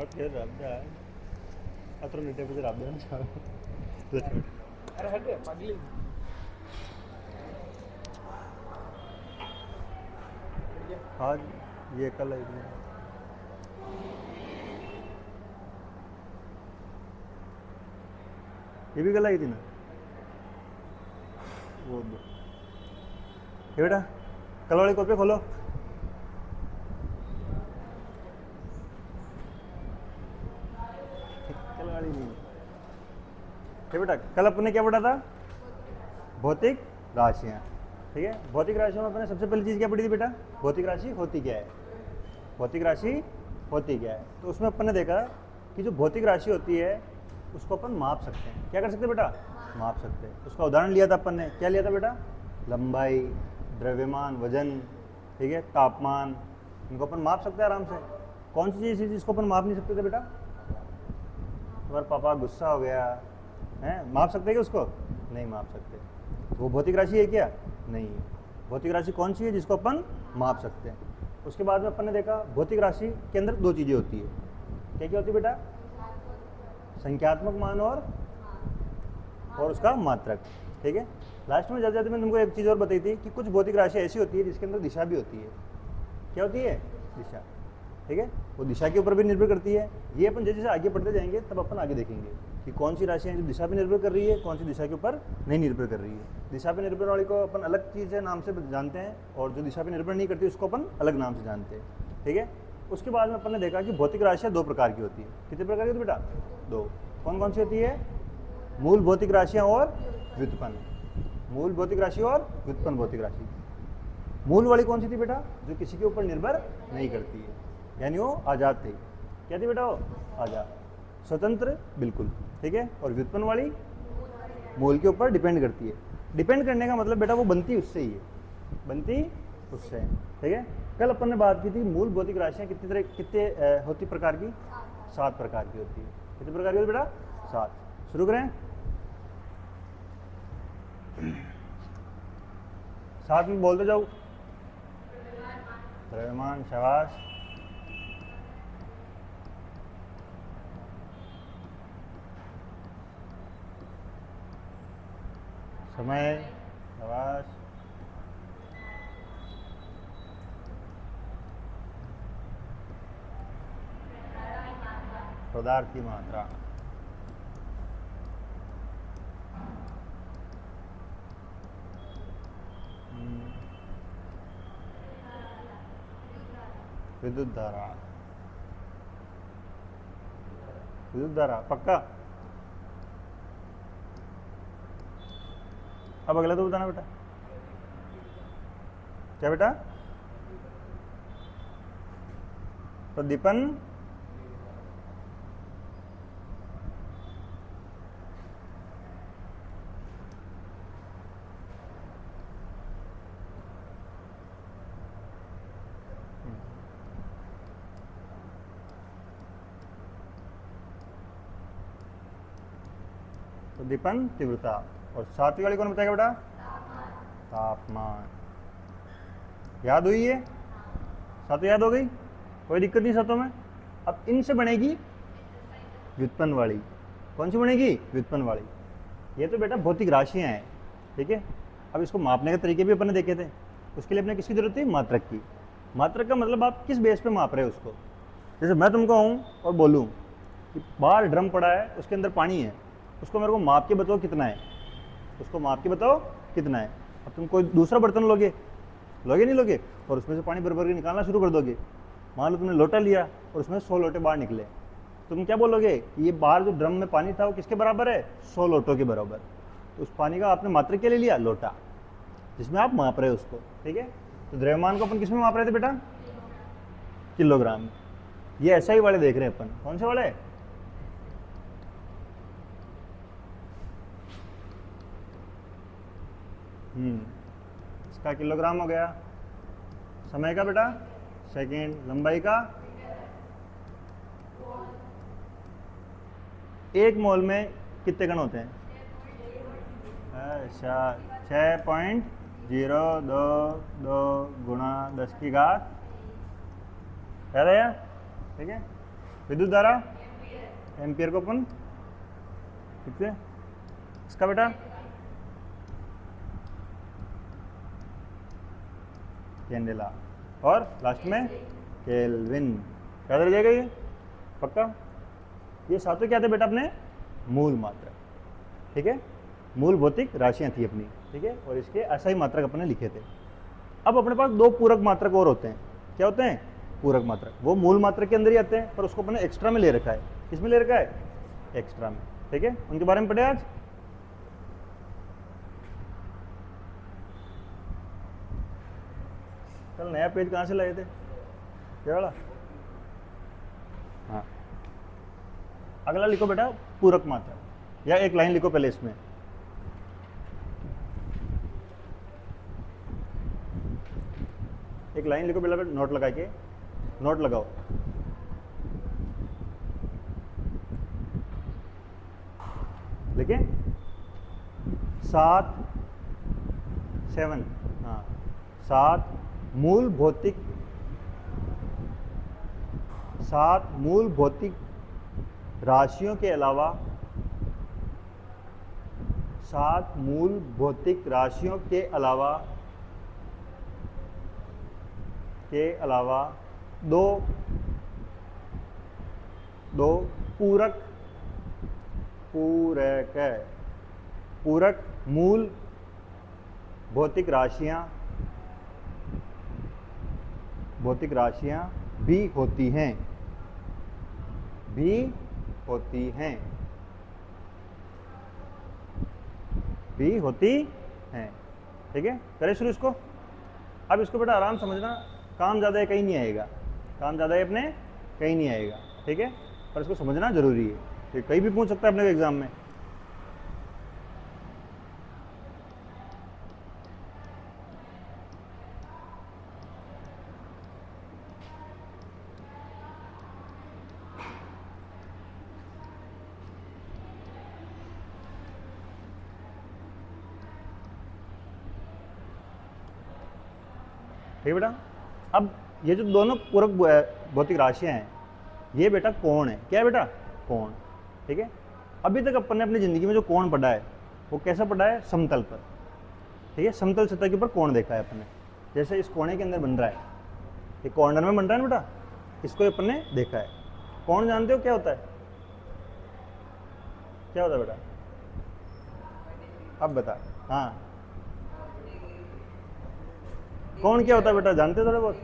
Oke, Rabda. Atau nanti bisa Rabda nih. अरे हट पागली हाँ ये कल आई थी ये भी कल आई थी ना वो दो ये बेटा कल वाली कॉपी खोलो कल वाली नहीं ये बेटा कल अपने क्या पढ़ा था भौतिक राशियाँ ठीक है भौतिक राशियों में अपने सबसे पहली चीज़ क्या पढ़ी थी बेटा भौतिक राशि होती क्या है भौतिक राशि होती क्या है तो उसमें अपन ने देखा कि जो भौतिक राशि होती है उसको अपन माप सकते हैं क्या कर सकते हैं बेटा माप सकते हैं उसका उदाहरण लिया था अपन ने क्या लिया था बेटा लंबाई द्रव्यमान वजन ठीक है तापमान इनको अपन माप सकते हैं आराम से कौन सी चीज़ जिसको अपन माप नहीं सकते थे बेटा तुम्हारा पापा गुस्सा हो गया है माप सकते हैं क्या उसको नहीं माप सकते तो वो भौतिक राशि है क्या नहीं है भौतिक राशि कौन सी है जिसको अपन माप सकते हैं उसके बाद में अपन ने देखा भौतिक राशि के अंदर दो चीज़ें होती है क्या क्या होती है बेटा संख्यात्मक मान और उसका मात्रक ठीक है लास्ट में जाते मैंने तुमको एक चीज़ और बताई थी कि कुछ भौतिक राशि ऐसी होती है जिसके अंदर दिशा भी होती है क्या होती है दिशा ठीक है वो दिशा के ऊपर भी निर्भर करती है ये अपन जैसे जैसे आगे बढ़ते जाएंगे तब अपन आगे देखेंगे कि कौन सी राशियाँ जो दिशा पे निर्भर कर रही है कौन सी दिशा के ऊपर नहीं निर्भर कर रही है दिशा पे निर्भर वाली को अपन अलग चीज़ है नाम से जानते हैं और जो दिशा पे निर्भर नहीं करती उसको अपन अलग नाम से जानते हैं ठीक है उसके बाद में अपन ने देखा कि भौतिक राशियाँ दो प्रकार की होती है कितने प्रकार की होती है बेटा दो कौन कौन सी होती है मूल भौतिक राशियाँ और व्युत्पन्न मूल भौतिक राशि और व्युत्पन्न भौतिक राशि मूल वाली कौन सी थी बेटा जो किसी के ऊपर निर्भर नहीं करती है यानी वो आज़ाद थी क्या थी बेटा वो आज़ाद स्वतंत्र बिल्कुल ठीक है और व्युत्पन्न वाली मूल के ऊपर डिपेंड करती है डिपेंड करने का मतलब बेटा वो बनती उससे ही है बनती उससे है ठीक है कल अपन ने बात की थी मूल भौतिक राशियाँ कितने होती प्रकार की 7 प्रकार की होती है कितने प्रकार की होती बेटा 7 शुरू करें 7 में बोलते जाओ द्रव्यमान शाबाश समय शाबाश पदार्थ की मात्रा विद्युत धारा पक्का अब अगला तो बताना बेटा क्या बेटा प्रदीपन प्रदीपन तीव्रता और 7वीं वाली कौन बताएगा बेटा तापमान याद हुई है 7 याद हो गई कोई दिक्कत नहीं 7 में अब इनसे बनेगी व्युत्पन्न वाली कौन सी बनेगी व्युत्पन्न वाली ये तो बेटा भौतिक राशियाँ हैं ठीक है अब इसको मापने के तरीके भी अपन ने देखे थे उसके लिए अपने किसकी जरूरत थी मात्रक की मात्रक का मतलब आप किस बेस पे माप रहे हो उसको जैसे मैं तुमको आऊँ और बोलूँ कि बाहर ड्रम पड़ा है उसके अंदर पानी है उसको मेरे को माप के बताओ कितना है उसको माप के बताओ कितना है अब तुम कोई दूसरा बर्तन लोगे नहीं लोगे और उसमें से पानी भर भर के निकालना शुरू कर दोगे मान लो तुमने लोटा लिया और उसमें 100 लोटे बाहर निकले तुम क्या बोलोगे ये बाहर जो ड्रम में पानी था वो किसके बराबर है 100 लोटों के बराबर तो उस पानी का आपने मात्रक के लिए लिया लोटा जिसमें आप माप रहे हो उसको ठीक है तो द्रव्यमान को अपन किस में माप रहे थे बेटा किलोग्राम ये ऐसा ही वाले देख रहे हैं अपन कौन से वाले इसका किलोग्राम हो गया समय का बेटा सेकंड लंबाई का 1 मोल में कितने कण होते हैं अच्छा 6.022 गुणा 10 की घात है ठीक है विद्युत धारा एम्पियर को अपन लिखते हैं। इसका बेटा कैंडेला, और लास्ट में केल्विन। क्या रह जाएगा ये पक्का? ये सातों क्या थे बेटा अपने? मूल मात्रक, ठीक है, मूल भौतिक राशियां थी अपनी, ठीक है, और इसके अस्थायी मात्रक अपने लिखे थे। अब अपने पास दो पूरक मात्रक और होते हैं। क्या होते हैं? पूरक मात्रक। वो मूल मात्रक के अंदर ही आते हैं, पर उसको अपने एक्स्ट्रा में ले रखा है। किसमें ले रखा है? एक्स्ट्रा में, ठीक है। उनके बारे में पढ़े आज। कल नया पेज कहाँ से लाए थे? क्या वाला? हाँ, अगला लिखो बेटा पूरक मात्रक, या एक लाइन लिखो पहले इसमें। एक लाइन लिखो पहले, नोट लगा के, नोट लगाओ। लिखे 7 हाँ 7 मूल भौतिक राशियों के अलावा 7 मूल भौतिक राशियों के अलावा दो पूरक मूल भौतिक राशियां भी होती हैं, ठीक है। करें शुरू इसको। अब इसको बेटा आराम समझना, काम ज़्यादा है कहीं नहीं आएगा, काम ज़्यादा है अपने कहीं नहीं आएगा, ठीक है, पर इसको समझना जरूरी है, तो कहीं भी पूछ सकता है अपने एग्जाम में। ठीक है बेटा। अब ये जो दोनों पूरक भौतिक राशियां हैं, ये बेटा कोण है। क्या है बेटा? कोण, ठीक है। अभी तक अपन ने अपनी ज़िंदगी में जो कोण पढ़ा है वो कैसा पढ़ा है? समतल पर, ठीक है, समतल सतह के ऊपर कोण देखा है अपन ने। जैसे इस कोने के अंदर बन रहा है, ये कॉर्नर में बन रहा है ना बेटा, इसको अपन ने देखा है। कोण जानते हो क्या होता है? क्या होता है बेटा? अब बता। हाँ, कौन क्या होता है बेटा? जानते हो थोड़ा बहुत?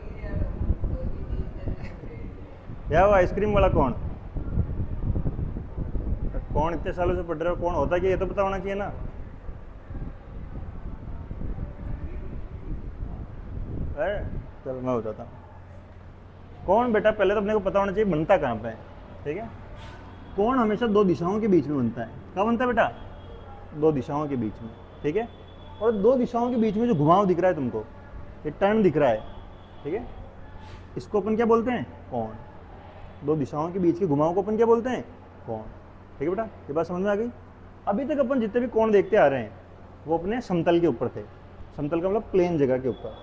क्या वो आइसक्रीम वाला कौन? कौन इतने सालों से पढ़ रहे हो, कौन होता है कि ये तो पता होना चाहिए ना। चलो मैं बताता हूँ। कौन बेटा पहले तो अपने को पता होना चाहिए बनता कहाँ पे है, ठीक है। कौन हमेशा दो दिशाओं के बीच में बनता है। कहाँ बनता है बेटा? दो दिशाओं के बीच में, ठीक है। और दो दिशाओं के बीच में जो घुमाव दिख रहा है तुमको, ये टर्न दिख रहा है, ठीक है, इसको अपन क्या बोलते हैं? कोण। दो दिशाओं के बीच के घुमाव को अपन क्या बोलते हैं? कोण, ठीक है बेटा। ये बात समझ में आ गई। अभी तक अपन जितने भी कोण देखते आ रहे हैं वो अपने समतल के ऊपर थे। समतल का मतलब प्लेन जगह के ऊपर,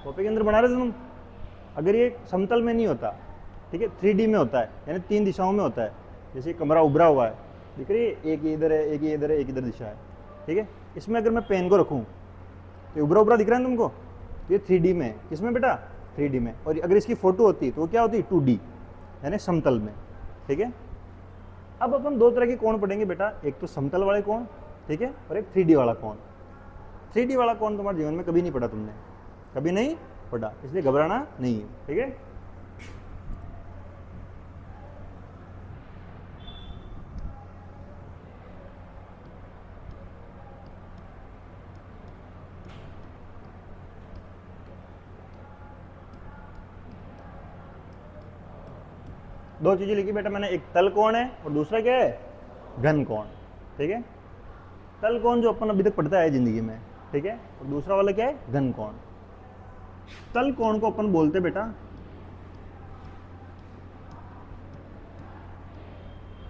कॉपी के अंदर बना रहे थे तुम। अगर ये समतल में नहीं होता, ठीक है, 3D में होता है, यानी 3 दिशाओं में होता है। जैसे कमरा उभरा हुआ है, दिख रही है, एक इधर है, एक इधर है, एक इधर दिशा है, ठीक है। इसमें अगर मैं पेन को रखूँ तो उभरा उभरा दिख रहा है तुमको, ये 3D में है। किसमें बेटा? 3D में। और अगर इसकी फोटो होती तो वो क्या होती? 2D, यानी समतल में, ठीक है। अब अपन दो तरह के कोण पढ़ेंगे बेटा, एक तो समतल वाले कोण, ठीक है, और एक 3D वाला कोण। 3D वाला कोण तुम्हारे जीवन में कभी नहीं पढ़ा तुमने, कभी नहीं पढ़ा, इसलिए घबराना नहीं है, ठीक है। दो चीजें लिखी बेटा मैंने, एक तल कोण है और दूसरा क्या है? घन कोण, ठीक है। तल कोण जो अपन अभी तक पढ़ता है जिंदगी में, ठीक है, और दूसरा वाला क्या है? घन कोण। तल कोण को अपन बोलते बेटा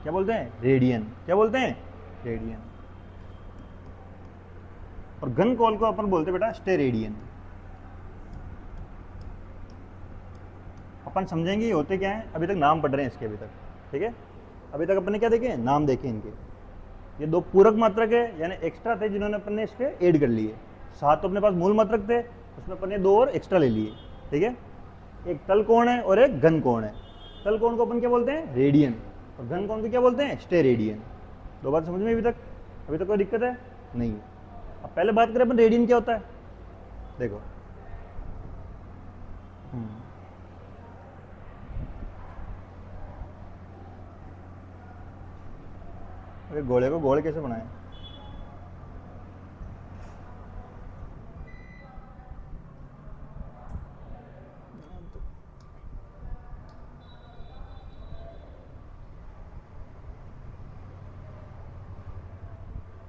क्या बोलते हैं? रेडियन। क्या बोलते हैं? रेडियन। और घन कोण को अपन बोलते बेटा स्टेरेडियन। अपन समझेंगे ये होते क्या है, अभी तक नाम पढ़ रहे हैं इसके अभी तक, ठीक है, अभी तक अपन ने क्या देखे, नाम देखे इनके। ये दो पूरक मात्रक है, यानी एक्स्ट्रा थे जिन्होंने अपन ने इसके ऐड कर लिए। 7 तो अपने पास मूल मात्रक थे, उसमें अपन ने 2 और एक्स्ट्रा ले लिए। ठीक है, एक तल कोण है और एक घन कोण है। तल कोण को अपन क्या बोलते हैं, रेडियन, और घन कोण को क्या बोलते हैं, स्टेरेडियन। 2 बात समझ में अभी तक? अभी तक कोई दिक्कत है नहीं? अब पहले बात करें अपन रेडियन क्या होता है। देखो अरे गोले को गोल कैसे बनाए?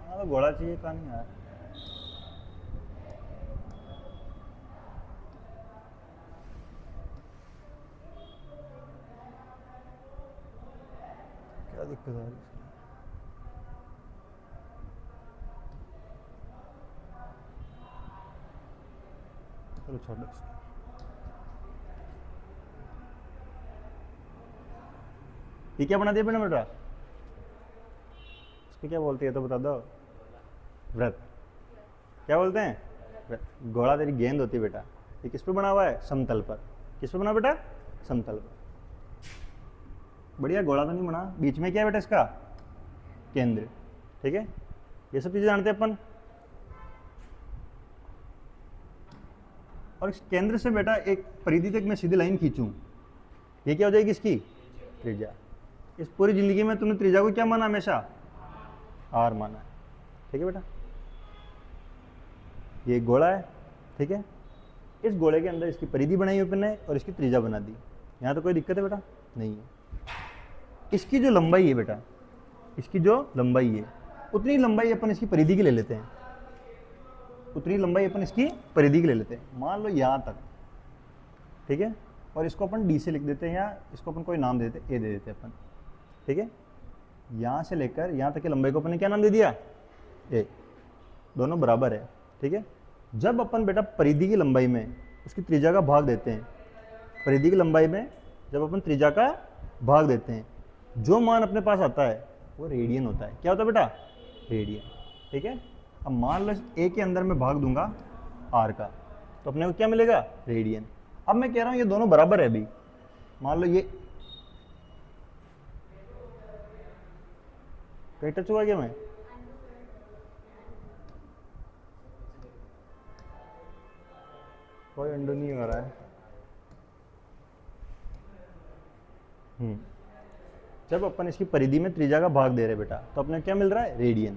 हाँ, तो गोला चाहिए, कहाँ नहीं यार। क्या दिक्कत आ रही है? चलो छोड़ो इसको। ये क्या बना दिया मैंने बेटा? इसको क्या बोलते हैं तो बता दो। व्रत। क्या बोलते हैं? व्रत। घोड़ा तेरी गेंद होती है बेटा। ये किस पे बना हुआ है? समतल पर। किस पे बना बेटा? समतल पर। बढ़िया, घोड़ा तो नहीं बना। बीच में क्या है बेटा इसका? केंद्र। ठीक है, ये सब चीजें जानते हैं अपन। और इस केंद्र से बेटा एक परिधि तक मैं सीधी लाइन खींचूं, ये क्या हो जाएगी इसकी? त्रिज्या। इस पूरी जिंदगी में तुमने त्रिज्या को क्या माना? हमेशा आर माना है। ठीक है बेटा, ये एक गोला है। ठीक है, इस गोले के अंदर इसकी परिधि बनाई हुई अपन ने और इसकी त्रिज्या बना दी। यहाँ तो कोई दिक्कत है बेटा? नहीं है। इसकी जो लंबाई है बेटा, इसकी जो लंबाई है, उतनी लंबाई अपन इसकी परिधि की ले लेते हैं। उतनी लंबाई अपन इसकी परिधि की ले लेते हैं। मान लो यहाँ तक। ठीक है, और इसको अपन डी से लिख देते हैं, या इसको अपन कोई नाम दे देते, ए दे देते हैं अपन। ठीक है, यहाँ से लेकर यहाँ तक की लंबाई को अपन ने क्या नाम दे दिया? ए। दोनों बराबर है। ठीक है, जब अपन बेटा परिधि की लंबाई में उसकी त्रिज्या का भाग देते हैं, परिधि की लंबाई में जब अपन त्रिज्या का भाग देते हैं, जो मान अपने पास आता है वो रेडियन होता है। क्या होता है बेटा? रेडियन। ठीक है, अब मान लो ए के अंदर मैं भाग दूंगा आर का, तो अपने को क्या मिलेगा? रेडियन। अब मैं कह रहा हूं ये दोनों बराबर है। अभी मान लो ये कहीं टच हुआ क्या? मैं कोई अंडो नहीं हो रहा है। जब अपन इसकी परिधि में त्रिज्या का भाग दे रहे बेटा, तो अपने क्या मिल रहा है? रेडियन।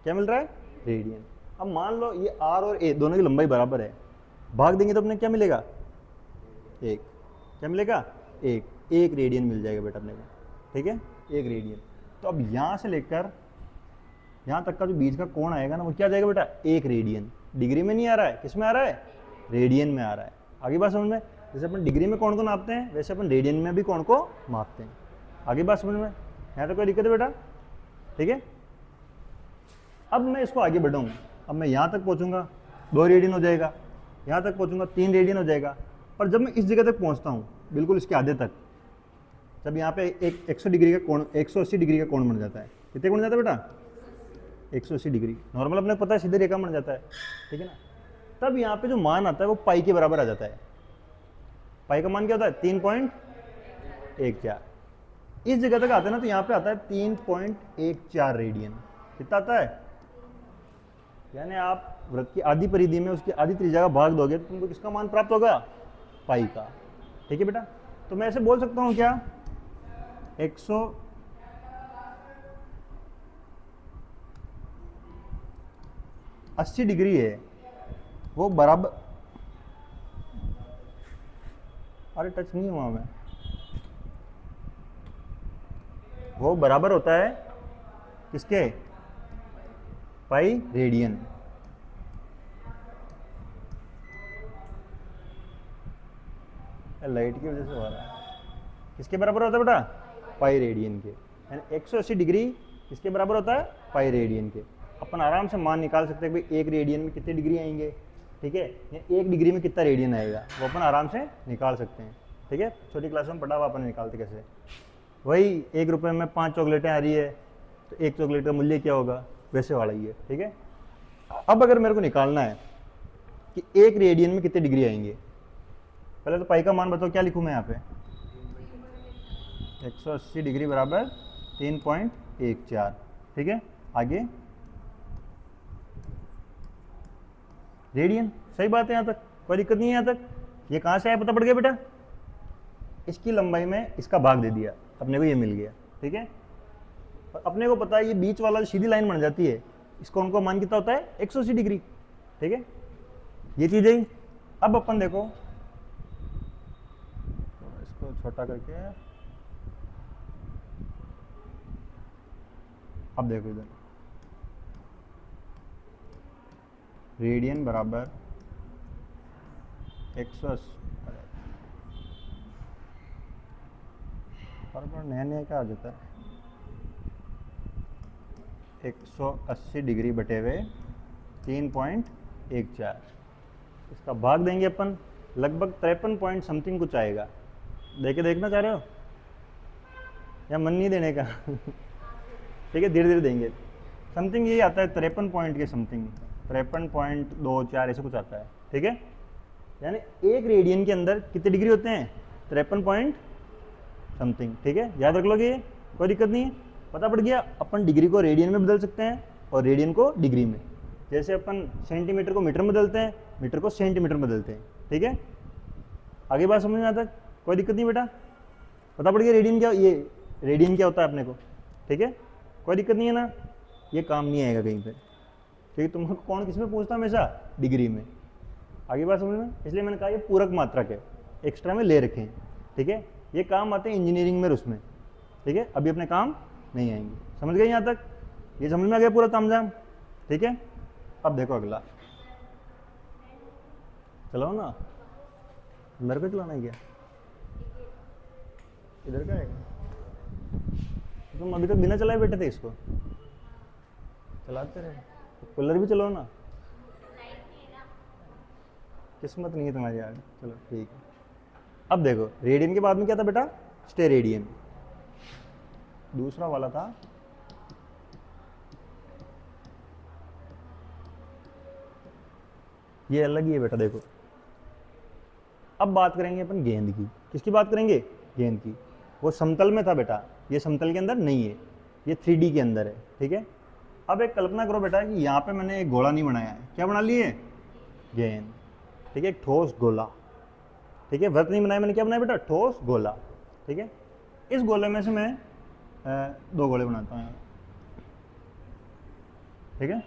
क्या मिल रहा है? रेडियन। अब मान लो ये आर और ए दोनों की लंबाई बराबर है, भाग देंगे तो अपने क्या मिलेगा? 1। क्या मिलेगा? 1 रेडियन मिल जाएगा बेटा अपने को। ठीक है, 1 रेडियन। तो अब यहाँ से लेकर यहाँ तक का जो बीच का कोण आएगा ना, वो क्या जाएगा बेटा? 1 रेडियन। डिग्री में नहीं आ रहा है, किस में आ रहा है? रेडियन में आ रहा है। आगे बात समझ में? जैसे अपन डिग्री में कोण को नापते हैं, वैसे अपन रेडियन में भी कोण को मापते हैं। आगे बात समझ में? यहाँ तो कोई दिक्कत है बेटा? ठीक है, अब मैं इसको आगे बढ़ाऊँ। अब मैं यहाँ तक पहुँचूंगा, 2 रेडियन हो जाएगा। यहाँ तक पहुँचूंगा, 3 रेडियन हो जाएगा। और जब मैं इस जगह तक पहुँचता हूँ, बिल्कुल इसके आधे तक, जब यहाँ पे एक 100 डिग्री का कोण, 180 डिग्री का कोण बन जाता है। कितने कोण जाता है बेटा? 180 डिग्री। नॉर्मल अपने पता है, सीधे रेखा बन जाता है। ठीक है ना? तब यहाँ पे जो मान आता है वो पाई के बराबर आ जाता है। पाई का मान क्या होता है? 3.14। इस जगह तक आता है ना, तो यहाँ पे आता है 3.14 रेडियन। कितना आता है? यानी आप वृत्त की आधी परिधि में उसकी आधी त्रिज्या का भाग दोगे तो तुमको किसका मान प्राप्त होगा? पाई का। ठीक है बेटा, तो मैं ऐसे बोल सकता हूँ क्या? 180 डिग्री है वो बराबर, अरे टच नहीं हुआ मैं, वो बराबर होता है किसके? Pi radian. लाइट की वजह से हो रहा है। किसके बराबर होता है बेटा? पाई रेडियन के। यानी 180 डिग्री किसके बराबर होता है? पाई रेडियन के। अपन आराम से मान निकाल सकते हैं कि 1 रेडियन में कितने डिग्री आएंगे। ठीक है, या 1 डिग्री में कितना रेडियन आएगा, वो अपन आराम से निकाल सकते हैं। ठीक है, छोटी क्लास में पढ़ा हुआ अपन निकालते कैसे। वही 1 रुपये में 5 चॉकलेटें आ रही है, तो एक चॉकलेट का मूल्य क्या होगा, वैसे वाला ही है। ठीक है, अब अगर मेरे को निकालना है कि 1 रेडियन में कितने डिग्री आएंगे, पहले तो पाई का मान बताओ, क्या लिखूँ मैं यहाँ पे, 180 डिग्री बराबर 3.14। ठीक है, आगे रेडियन, सही बात है, यहाँ तक कोई दिक्कत नहीं है। यहाँ तक ये कहाँ से आया पता पड़ गया बेटा, इसकी लंबाई में इसका भाग दे दिया, अपने को ये मिल गया। ठीक है, और अपने को पता है ये बीच वाला जो सीधी लाइन बन जाती है, इसका उनको मान कितना होता है, 180 डिग्री। ठीक है, ये चीज़ है। अब अपन देखो, तो इसको छोटा करके, अब देखो इधर रेडियन बराबर 180, और नया नया क्या आ जाता है, 180 डिग्री बटे हुए 3.14, इसका भाग देंगे अपन, लगभग 53 पॉइंट समथिंग कुछ आएगा। देखे देखना चाह रहे हो या मन नहीं देने का? ठीक है, धीरे धीरे देंगे। समथिंग ये आता है 53 पॉइंट के समथिंग, 53.24 ऐसे कुछ आता है। ठीक है, यानी 1 रेडियन के अंदर कितने डिग्री होते हैं, 53 पॉइंट समथिंग। ठीक है, याद रख लोगे, ये कोई दिक्कत नहीं है। पता पड़ गया, अपन डिग्री को रेडियन में बदल सकते हैं और रेडियन को डिग्री में, जैसे अपन सेंटीमीटर को मीटर में बदलते हैं, मीटर को सेंटीमीटर में बदलते हैं। ठीक है, आगे बात समझ में आता है, कोई दिक्कत नहीं बेटा, पता पड़ गया रेडियन क्या, ये रेडियन क्या होता है अपने को। ठीक है, कोई दिक्कत नहीं है ना, ये काम नहीं आएगा कहीं पे। ठीक है, तुमको कौन किस में पूछता है, हमेशा डिग्री में। आगे बात समझ में, इसलिए मैंने कहा ये पूरक मात्रक है, एक्स्ट्रा में ले रखे हैं। ठीक है, ये काम आते हैं इंजीनियरिंग में, उसमें। ठीक है, अभी अपने काम नहीं आएंगे। समझ गए यहाँ तक, ये समझ में आ गया पूरा तामझाम। ठीक है, अब देखो अगला, चलाओ ना, मेरे को चलाना है क्या, इधर का है, तुम अभी तक बिना चलाए बैठे थे, इसको चलाते रहे, तो कूलर भी चलाओ ना, किस्मत नहीं है तुम्हारी यार। चलो ठीक है, अब देखो रेडियन के बाद में क्या था बेटा, स्टेरेडियन, दूसरा वाला था ये अलग ही है बेटा। देखो अब बात करेंगे अपन गेंद की, किसकी बात करेंगे, गेंद की। वो समतल में था बेटा, ये समतल के अंदर नहीं है, ये 3D के अंदर है। ठीक है, अब एक कल्पना करो बेटा कि यहाँ पे मैंने एक गोला नहीं बनाया है, क्या बना लिए, गेंद। ठीक है, एक ठोस गोला। ठीक है, वृत्त नहीं बनाया मैंने, क्या बनाया बेटा, ठोस गोला। ठीक है, इस गोले में से मैं 2 गोले बनाता हूँ। ठीक है,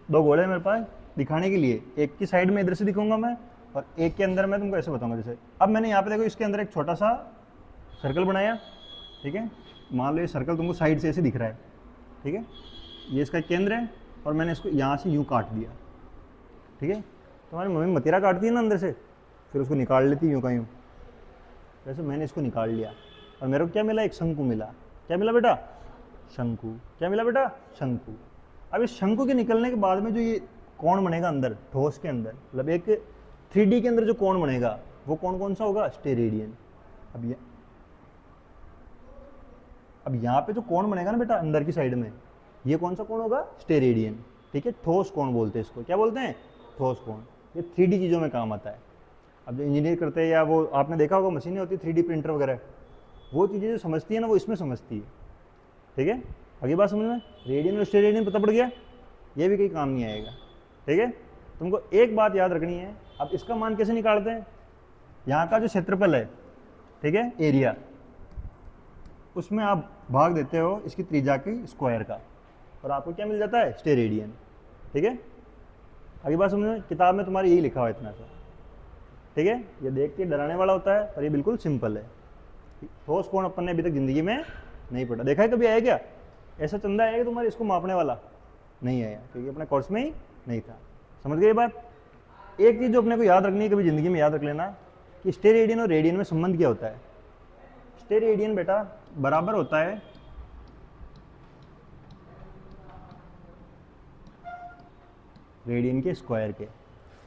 2 गोले मेरे पास दिखाने के लिए, एक की साइड में इधर से दिखाऊंगा मैं, और एक के अंदर मैं तुमको ऐसे बताऊंगा। जैसे अब मैंने यहाँ पे देखो, इसके अंदर एक छोटा सा सर्कल बनाया। ठीक है, मान लो ये सर्कल तुमको साइड से ऐसे दिख रहा है। ठीक है, ये इसका केंद्र है, और मैंने इसको यहाँ से यूँ काट दिया। ठीक है, तुम्हारी मम्मी मतीरा काटती है ना अंदर से, फिर उसको निकाल लेती है यूँ का यूँ, वैसे मैंने इसको निकाल लिया, और मेरे को क्या मिला, एक शंकु मिला। क्या मिला बेटा, शंकु। क्या मिला बेटा, शंकु। अब इस शंकु के निकलने के बाद में जो ये कोण बनेगा अंदर ठोस के अंदर, मतलब एक 3D के अंदर जो कोण बनेगा, वो कोण कौन सा होगा, स्टेरेडियन। अब यहाँ पे जो कोण बनेगा ना बेटा अंदर की साइड में, ये कौन सा कोण होगा, स्टेरेडियन। ठीक है, ठोस कोण बोलते हैं इसको, क्या बोलते हैं, ठोस कोण। ये 3D चीज़ों में काम आता है। अब जो इंजीनियर करते हैं, या वो आपने देखा होगा मशीनें होती है 3D प्रिंटर वगैरह, वो चीज़ें जो समझती है ना, वो इसमें समझती है। ठीक है, आगे बात समझ में, रेडियन और स्टेरेडियन पता पड़ गया, ये भी कहीं काम नहीं आएगा। ठीक है, तुमको एक बात याद रखनी है। अब इसका मान कैसे निकालते हैं, यहाँ का जो क्षेत्रफल है, ठीक है, एरिया, उसमें आप भाग देते हो इसकी त्रिज्या की स्क्वायर का, और आपको क्या मिल जाता है, स्टेरेडियन। ठीक है, अगली बात समझ में, किताब में तुम्हारी यही लिखा हुआ है इतना सा। ठीक है, ये देख के डराने वाला होता है, पर ये बिल्कुल सिंपल है। ठोस कोण अपन ने अभी तक जिंदगी में नहीं पढ़ा, देखा है कभी आया क्या, ऐसा चंदा आएगा तुम्हारे इसको मापने वाला, नहीं आया, क्योंकि अपने कोर्स में ही नहीं था। समझ गए बात। एक चीज़ जो अपने को याद रखनी है, कभी जिंदगी में याद रख लेना, कि स्टेरेडियन और रेडियन में संबंध क्या होता है। स्टेरेडियन बेटा बराबर होता है रेडियन के स्क्वायर के।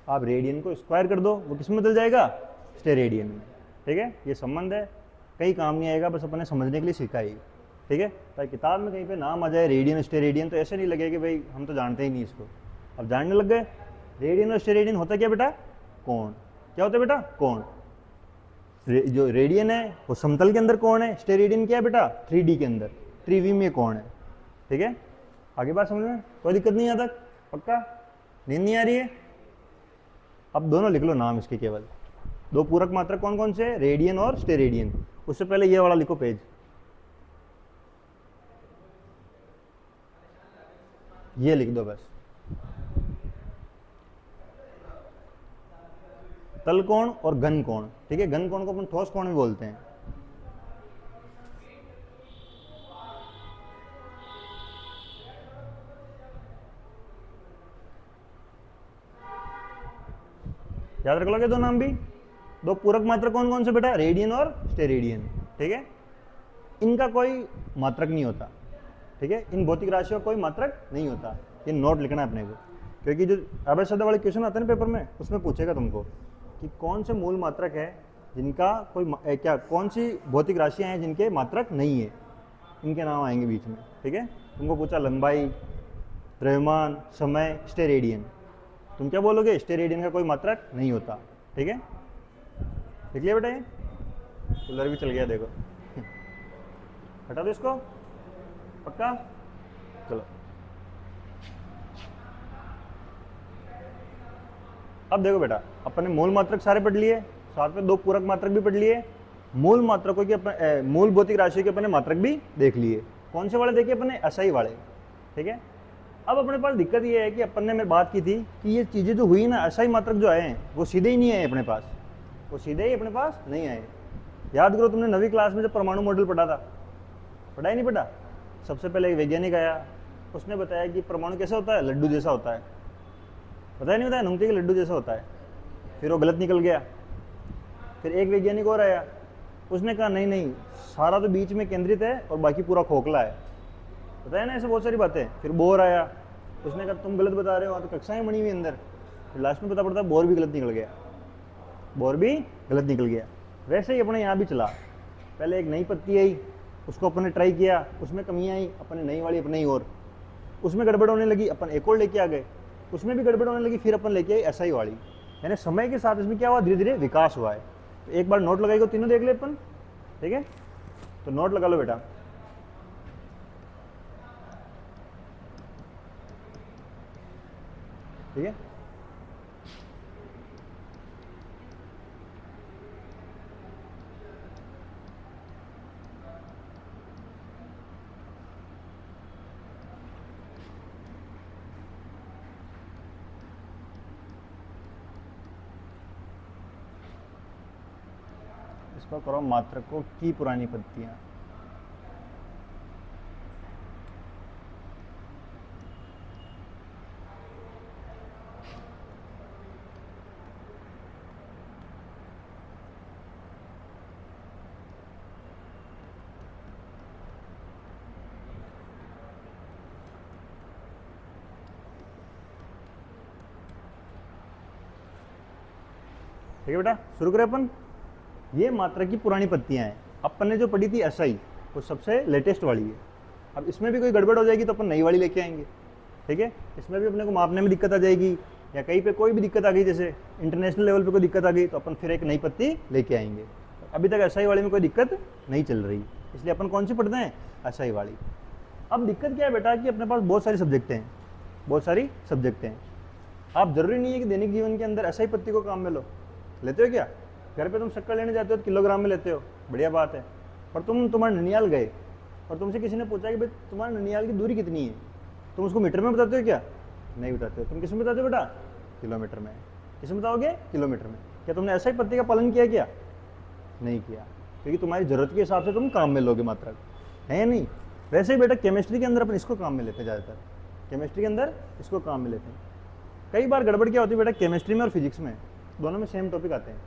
आप रेडियन को स्क्वायर कर दो, वो किस में बदल जाएगा, स्टेरेडियन में। ठीक है, ये संबंध है। कहीं काम नहीं आएगा, बस अपने समझने के लिए सीखा ही, ठीक है। ताकि किताब में कहीं पे नाम आ जाए रेडियन स्टेरेडियन, तो ऐसे नहीं लगे कि भाई हम तो जानते ही नहीं इसको, अब जानने लग गए। रेडियन और स्टेरेडियन होता क्या बेटा? कोण। क्या होता है बेटा? कोण। जो रेडियन है वो समतल के अंदर कोण है, स्टेरेडियन क्या है बेटा? 3D के अंदर त्रिविमीय कोण है, ठीक है। आगे बात समझ में? कोई दिक्कत नहीं आता? पक्का? नींद नहीं आ रही है? अब दोनों लिख लो नाम इसके, केवल दो पूरक मात्रक कौन कौन से? रेडियन और स्टेरेडियन। उससे पहले ये वाला लिखो पेज, ये लिख दो बस। तल कोण और घन कोण, ठीक है। घन कोण को अपन ठोस कोण भी बोलते हैं। याद रख लोगे दो नाम भी। दो पूरक मात्रक कौन कौन से बेटा? रेडियन और स्टेरेडियन, ठीक है। इनका कोई मात्रक नहीं होता, ठीक है। इन भौतिक राशियों का कोई मात्रक नहीं होता। ये नोट लिखना है अपने को, क्योंकि जो अवयव शब्द वाले क्वेश्चन आते हैं ना पेपर में, उसमें पूछेगा तुमको कि कौन से मूल मात्रक है जिनका कोई क्या, कौन सी भौतिक राशियाँ हैं जिनके मात्रक नहीं है, इनके नाम आएंगे बीच में, ठीक है। तुमको पूछा लंबाई, द्रव्यमान, समय, स्टेरेडियन, तुम क्या बोलोगे? स्टेरेडियन का कोई मात्रक नहीं होता, ठीक है। लिख लिया बेटा? ये कूलर भी चल गया देखो। हटा दो इसको, पक्का? चलो अब देखो बेटा, अपन ने मूल मात्रक सारे पढ़ लिए, साथ में दो पूरक मात्रक भी पढ़ लिए, मूल मात्रकों के अपन मूल भौतिक राशि के अपन ने मात्रक भी देख लिए। कौन से वाले देखे अपन ने? असाई वाले, ठीक है। अब अपने पास दिक्कत ये है कि अपन ने मैं बात की थी कि ये चीज़ें जो हुई ना, असाई मात्रक जो आए हैं वो सीधे ही नहीं आए अपने पास, वो सीधे ही अपने पास नहीं आए। याद करो तुमने 9वीं क्लास में जब परमाणु मॉडल पढ़ा था, पढ़ा ही नहीं पढ़ा? सबसे पहले एक वैज्ञानिक आया, उसने बताया कि परमाणु कैसा होता है? लड्डू जैसा होता है। पता ही नहीं बताया? नुंगटे के लड्डू जैसा होता है। फिर वो गलत निकल गया। फिर एक वैज्ञानिक और आया, उसने कहा नहीं नहीं, सारा तो बीच में केंद्रित है और बाकी पूरा खोखला है। बताया ना ऐसे बहुत सारी बातें। फिर बोर आया, उसने कहा तुम गलत बता रहे हो, तो कक्षाएं बनी हुई अंदर। फिर लास्ट में पता पड़ता बोर भी गलत निकल गया, बोर भी गलत निकल गया। वैसे ही अपने यहाँ भी चला, पहले एक नई पत्ती आई, उसको अपन ने ट्राई किया, उसमें कमियाँ आई, अपन ने नई वाली अपने ही और, उसमें गड़बड़ होने लगी, अपन एक और लेके आ गए, उसमें भी गड़बड़ होने लगी, फिर अपन लेके आई SI वाली। यानी समय के साथ इसमें क्या हुआ? धीरे धीरे विकास हुआ है। तो एक बार नोट लगाएगा, तीनों देख ले अपन, ठीक है। तो नोट लगा लो बेटा, ठीक है। इसको करो मात्रकों की पुरानी पत्तियां। ठीक है बेटा, शुरू करें अपन। ये मात्रा की पुरानी पत्तियां हैं। अपन ने जो पढ़ी थी SI, वो सबसे लेटेस्ट वाली है। अब इसमें भी कोई गड़बड़ हो जाएगी तो अपन नई वाली लेके आएंगे, ठीक है। इसमें भी अपने को मापने में दिक्कत आ जाएगी, या कहीं पे कोई भी दिक्कत आ गई, जैसे इंटरनेशनल लेवल पे कोई दिक्कत आ गई, तो अपन फिर एक नई पत्ती लेके आएंगे। अभी तक SI वाली में कोई दिक्कत नहीं चल रही, इसलिए अपन कौन सी पढ़ते हैं? SI वाली। अब दिक्कत क्या है बेटा कि अपने पास बहुत सारी सब्जेक्टें हैं, बहुत सारी सब्जेक्टें हैं। आप जरूरी नहीं है कि दैनिक जीवन के अंदर SI पत्ती को काम में लो। लेते हो क्या? घर पे तुम शक्कर लेने जाते हो तो किलोग्राम में लेते हो, बढ़िया बात है। पर तुम्हारे ननियाल गए और तुमसे किसी ने पूछा कि भाई तुम्हारे ननियाल की दूरी कितनी है, तुम उसको मीटर में बताते हो क्या? नहीं बताते हो। तुम किस में बताते हो बेटा? किलोमीटर में। किस में बताओगे? किलोमीटर में। क्या तुमने SI पत्ती का पालन किया क्या? नहीं किया, क्योंकि तुम्हारी जरूरत के हिसाब से तुम काम में लोगे मात्रक, है या नहीं? वैसे ही बेटा केमिस्ट्री के अंदर अपन इसको काम में लेते हैं ज़्यादातर, केमिस्ट्री के अंदर इसको काम में लेते हैं। कई बार गड़बड़ क्या होती है बेटा, केमिस्ट्री में और फिजिक्स में दोनों में सेम टॉपिक आते हैं।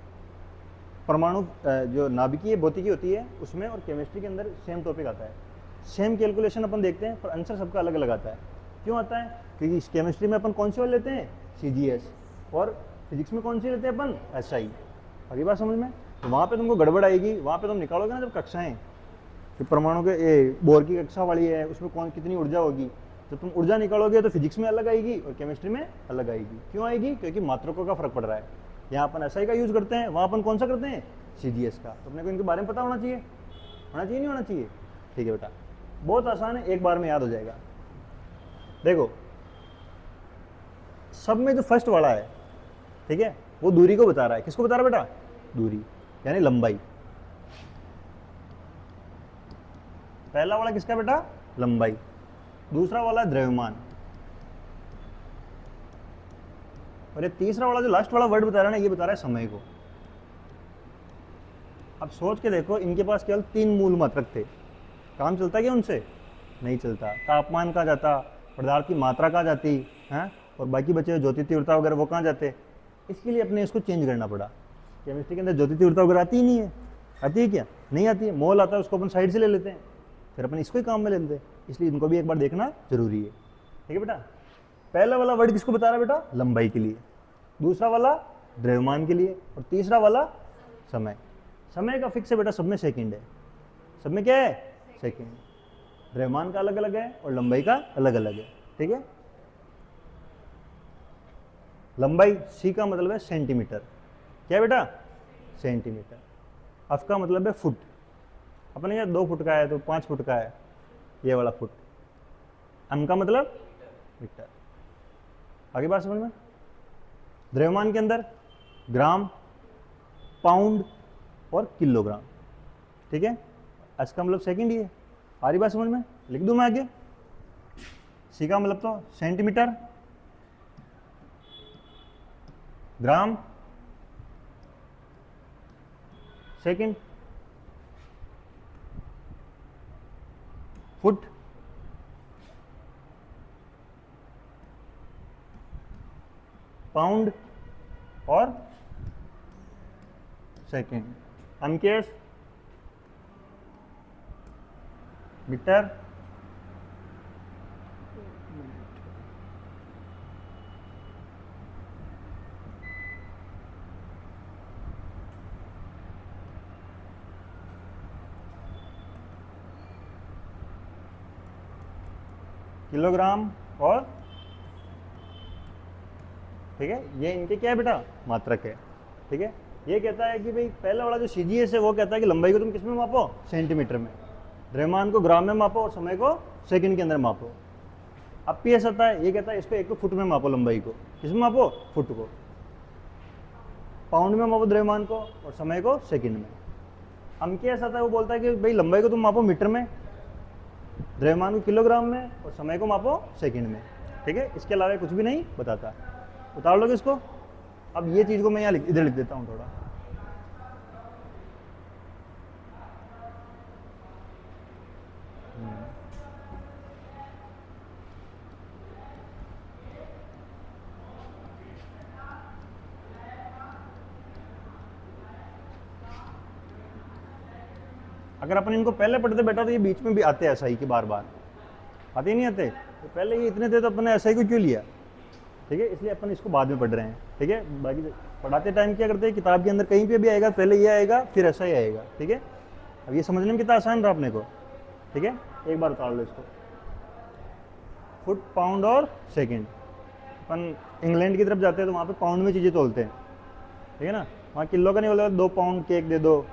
परमाणु जो नाभिकीय भौतिकी होती है उसमें और केमिस्ट्री के अंदर सेम टॉपिक आता है, सेम कैलकुलेशन अपन देखते हैं, पर आंसर सबका अलग अलग आता है। क्यों आता है? क्योंकि इस केमिस्ट्री में अपन कौन सी वाले लेते हैं? CGS, और फिजिक्स में कौन सी लेते हैं अपन? SI। अगली बात समझ में? तो वहाँ पे तुमको गड़बड़ आएगी, वहाँ पे तुम निकालोगे ना जब कक्षाएं कि परमाणु के बोर की कक्षा वाली है उसमें कौन कितनी ऊर्जा होगी, जब तुम ऊर्जा निकालोगे तो फिजिक्स में अलग आएगी और केमिस्ट्री में अलग आएगी। क्यों आएगी? क्योंकि मात्रकों का फर्क पड़ रहा है। यहाँ अपन एसआई का यूज करते हैं, वहाँ अपन कौन सा करते हैं? सीजीएस का। तो अपने को इनके बारे में पता होना चाहिए, नहीं होना चाहिए? ठीक है बेटा, बहुत आसान है, एक बार में याद हो जाएगा। देखो सब में जो फर्स्ट वाला है, ठीक है, वो दूरी को बता रहा है। किसको बता रहा है बेटा? दूरी यानी लंबाई। पहला वाला किसका बेटा? लंबाई। दूसरा वाला द्रव्यमान, और ये तीसरा वाला जो लास्ट वाला वर्ड बता रहा है ना, ये बता रहा है समय को। अब सोच के देखो, इनके पास केवल 3 मूल मात्रक थे, काम चलता क्या उनसे? नहीं चलता। तापमान कहाँ जाता, पदार्थ की मात्रा कहाँ जाती है, और बाकी बचे ज्योति तीव्रता वगैरह वो कहाँ जाते? इसके लिए अपने इसको चेंज करना पड़ा। केमिस्ट्री के अंदर ज्योति तीव्रता वगैरह आती ही नहीं है। आती है क्या? नहीं आती है। मोल आता है, उसको अपन साइड से ले लेते हैं, फिर अपन इसको ही काम में ले लेते हैं। इसलिए इनको भी एक बार देखना जरूरी है। ठीक है बेटा, पहला वाला वर्ड किसको बता रहा है बेटा? लंबाई के लिए। दूसरा वाला द्रव्यमान के लिए, और तीसरा वाला समय। समय का फिक्स है बेटा, सब में सेकंड है। सब में क्या है? सेकंड। द्रव्यमान का अलग अलग है और लंबाई का अलग अलग है। ठीक है, लंबाई सी का मतलब है सेंटीमीटर। क्या बेटा? सेंटीमीटर। एफ का मतलब है फुट। अपने यहाँ 2 फुट का है तो 5 फुट का है, ये वाला फुट। एम का मतलब मीटर। आगे बात समझ में? द्रव्यमान के अंदर ग्राम, पाउंड और किलोग्राम। ठीक है, एस का मतलब सेकंड ही है। आ रही बात समझ में? लिख दूं मैं आगे? सी का मतलब तो सेंटीमीटर, ग्राम, सेकंड, फुट, पाउंड और सेकंड। अनकेस, मीटर, किलोग्राम और, ठीक है, ये इनके क्या है बेटा? मात्रक है। ठीक है, ये कहता है कि भाई पहला वाला जो सीजीएस है वो कहता है कि लंबाई को तुम किस में मापो? सेंटीमीटर में। द्रव्यमान को ग्राम में मापो और समय को सेकंड के अंदर मापो। अब पीएस आता है, ये कहता है इसको 1 फुट में मापो, लंबाई को किस में मापो? फुट को। पाउंड में मापो द्रव्यमान को और समय को सेकंड में। अमकेस आता है, वो बोलता है कि भाई लंबाई को तुम मापो मीटर में, द्रव्यमान को किलोग्राम में और समय को मापो सेकंड में। ठीक है, इसके अलावा कुछ भी नहीं बताता। उतार लोगे इसको? अब ये चीज़ को मैं यहाँ इधर लिख देता हूँ थोड़ा। अगर अपन इनको पहले पढ़ते बेटा तो ये बीच में भी आते ऐसा ही कि बार बार आते ही नहीं आते। तो पहले ये इतने थे तो अपने ऐसा ही को क्यों लिया? ठीक है, इसलिए अपन इसको बाद में पढ़ रहे हैं। ठीक है, बाकी पढ़ाते टाइम क्या करते हैं, किताब के अंदर कहीं पे भी आएगा, पहले ये आएगा फिर ऐसा ही आएगा। ठीक है, अब ये समझने में कितना आसान रहा अपने को। ठीक है, एक बार उतार लो इसको। फुट, पाउंड और सेकेंड। अपन इंग्लैंड की तरफ जाते हैं तो वहाँ पे पाउंड में चीज़ें तोलते हैं। ठीक है ना, वहाँ किलो का नहीं बोला 2 पाउंड केक दे दो।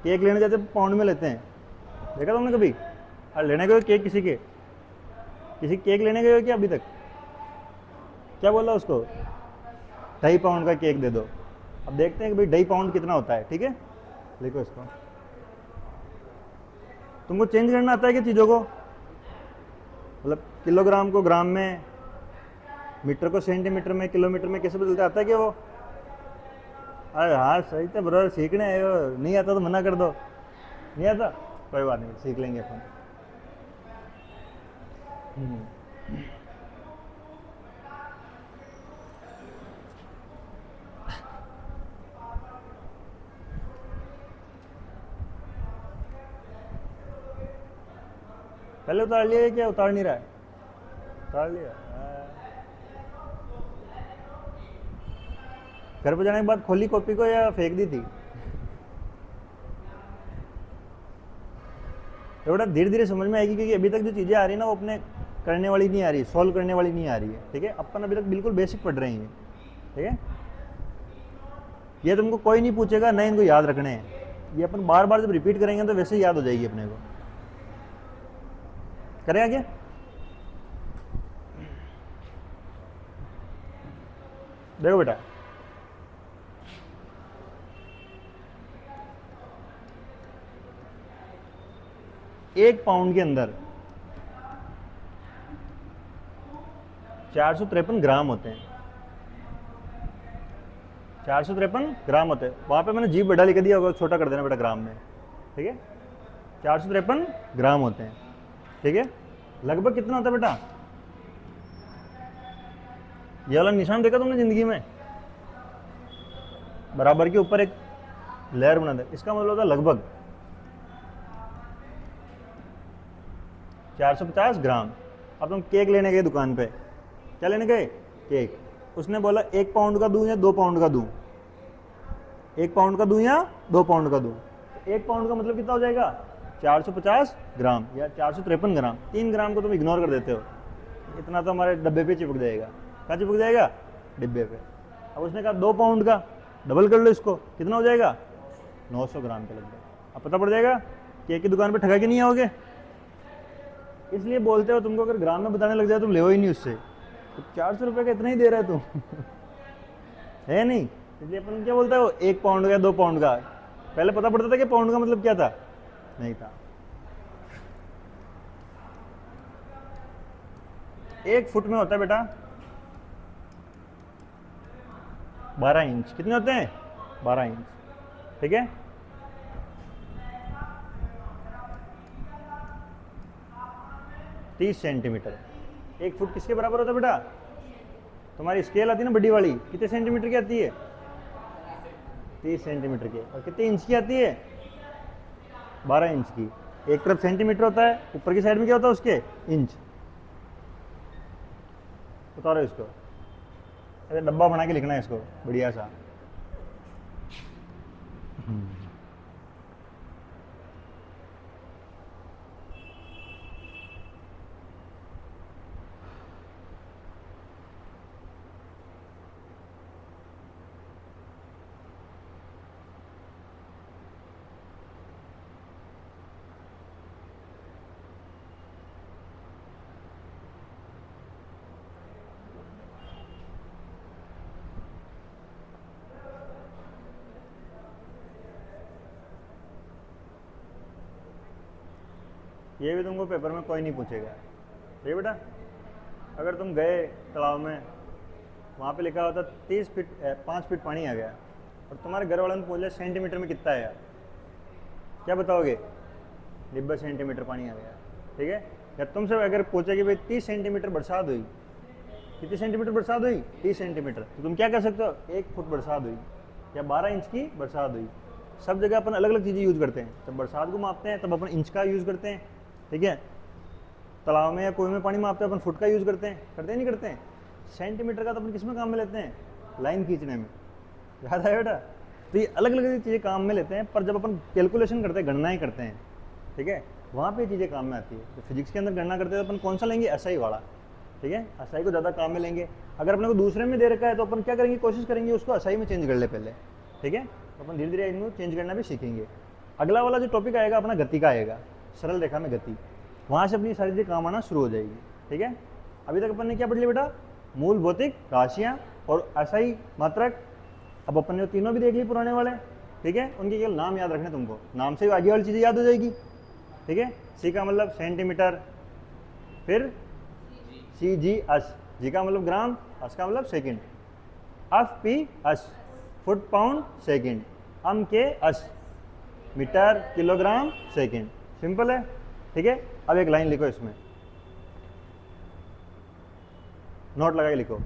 केक लेने जाते पाउंड में लेते हैं, देखा तुमने कभी? और लेने गए केक किसी केक लेने गए हो क्या अभी तक? क्या बोला उसको? 2.5 पाउंड का केक दे दो। अब देखते हैं कि भाई 2.5 पाउंड कितना होता है। ठीक है, लिखो इसको। तुमको चेंज करना आता है कि चीज़ों को? मतलब किलोग्राम को ग्राम में, मीटर को सेंटीमीटर में, किलोमीटर में कैसे बदलते आता है क्या वो? अरे हाँ सही था ब्रदर, सीखने आए हो। नहीं आता तो मना कर दो। नहीं आता कोई बात नहीं, सीख लेंगे अपन। पहले उतार लिया है क्या? उतार नहीं रहा है? उतार लिया। घर पे जाने के बाद खोली कॉपी को या फेंक दी थी? तो बेटा धीरे धीरे समझ में आएगी, क्योंकि अभी तक जो चीज़ें आ रही है ना वो अपने करने वाली नहीं आ रही, सॉल्व करने वाली नहीं आ रही है, ठीक है। अपन अभी तक बिल्कुल बेसिक पढ़ रहे हैं, ठीक है। ये तुमको कोई नहीं पूछेगा, नहीं इनको याद रखने हैं, ये अपन बार बार जब रिपीट करेंगे तो वैसे ही याद हो जाएगी अपने को। करें आगे। देखो बेटा, एक पाउंड के अंदर 453 ग्राम होते हैं, 453 ग्राम होते हैं। वहां पे मैंने जी बड़ा लिख दिया होगा, छोटा कर देना बेटा ग्राम में, ठीक है। 453 ग्राम होते हैं, ठीक है। लगभग कितना होता है बेटा? ये वाला निशान देखा तुमने जिंदगी में, बराबर के ऊपर एक लेयर बना दे, इसका मतलब होता है लगभग 450 ग्राम। अब तुम केक लेने गए दुकान पे, क्या लेने गए? केक। उसने बोला 1 पाउंड का दूं या 2 पाउंड का दूं, 1 पाउंड का दूं या 2 पाउंड का दूं। 1 पाउंड का मतलब कितना हो जाएगा? 450 ग्राम या 453 ग्राम। 3 ग्राम को तुम इग्नोर कर देते हो, इतना तो हमारे डब्बे पे चिपक जाएगा। कहाँ चिपक जाएगा? डिब्बे पे। अब उसने कहा 2 पाउंड का, डबल कर लो इसको, कितना हो जाएगा? 900 ग्राम के लगभग। अब पता पड़ जाएगा केक की दुकान पे ठगा के नहीं आओगे। इसलिए बोलते हो तुमको, अगर ग्राम में बताने लग जाए तुम ले ही नहीं उससे, तो 400 रुपये का इतना ही दे रहा है तू है नहीं। इसलिए अपन क्या बोलता है, वो 1 पाउंड का 2 पाउंड का। पहले पता पड़ता था कि पाउंड का मतलब क्या था? नहीं था। 1 फुट में होता है बेटा 12 इंच। कितने होते हैं? 12 इंच, ठीक है। तीस सेंटीमीटर। 1 फुट किसके बराबर होता है बेटा? तुम्हारी स्केल आती है ना बड़ी वाली, कितने सेंटीमीटर की आती है? 30 सेंटीमीटर की। और कितने इंच की आती है? 12 इंच की। एक तरफ सेंटीमीटर होता है, ऊपर की साइड में क्या होता है उसके? इंच। उतारो इसको, ऐसे डब्बा बना के लिखना है इसको बढ़िया सा। ये भी तुमको पेपर में कोई नहीं पूछेगा, ठीक है बेटा। अगर तुम गए तालाब में, वहाँ पे लिखा होता 5 फीट पानी आ गया, और तुम्हारे घर वालों ने पूछ लिया सेंटीमीटर में कितना है, क्या बताओगे? 90 सेंटीमीटर पानी आ गया, ठीक है। या तुमसे अगर पूछे कि भाई 30 सेंटीमीटर बरसात हुई, कितनी सेंटीमीटर बरसात हुई? 30 सेंटीमीटर। तो तुम क्या कर सकते हो? 1 फुट बरसात हुई या 12 इंच की बरसात हुई। सब जगह अपन अलग अलग चीज़ें यूज़ करते हैं। जब बरसात को मापते हैं तब अपन इंच का यूज़ करते हैं, ठीक है। तालाब में या कुएं में पानी मापते हैं अपन फुट का यूज़ करते हैं, नहीं करते हैं। सेंटीमीटर का तो अपन किस में काम में लेते हैं? लाइन खींचने में। याद आया बेटा? तो ये अलग अलग चीज़ें काम में लेते हैं, पर जब अपन कैलकुलेशन करते हैं, गणनाएँ करते हैं, ठीक है, वहाँ पे चीज़ें काम में आती है। तो फिजिक्स के अंदर गणना करते हैं तो अपन कौन सा लेंगे? एसआई वाला, ठीक है। एसआई को ज़्यादा काम में लेंगे। अगर अपने को दूसरे में दे रखा है तो अपन क्या करेंगे? कोशिश करेंगे उसको एसआई में चेंज कर ले पहले, ठीक है। तो अपन धीरे धीरे इनको चेंज करना भी सीखेंगे। अगला वाला जो टॉपिक आएगा अपना गति का आएगा, सरल रेखा में गति। वहाँ से अपनी सारी चीज़ें काम आना शुरू हो जाएगी, ठीक है। अभी तक अपन ने क्या पढ़ लिया बेटा? मूल भौतिक राशियाँ और एसआई मात्रक। अब अपन ने तीनों भी देख ली पुराने वाले, ठीक है। उनके केवल नाम याद रखने तुमको, नाम से आगे वाली चीज़ें याद हो जाएगी, ठीक है। सी का मतलब सेंटीमीटर, फिर सी जी एस, जी का मतलब ग्राम, एस का मतलब second, F P S foot pound second, M K S metre kilogram second. Simple है, ठीक है। अब एक लाइन लिखो, इसमें नोट लगा के लिखो,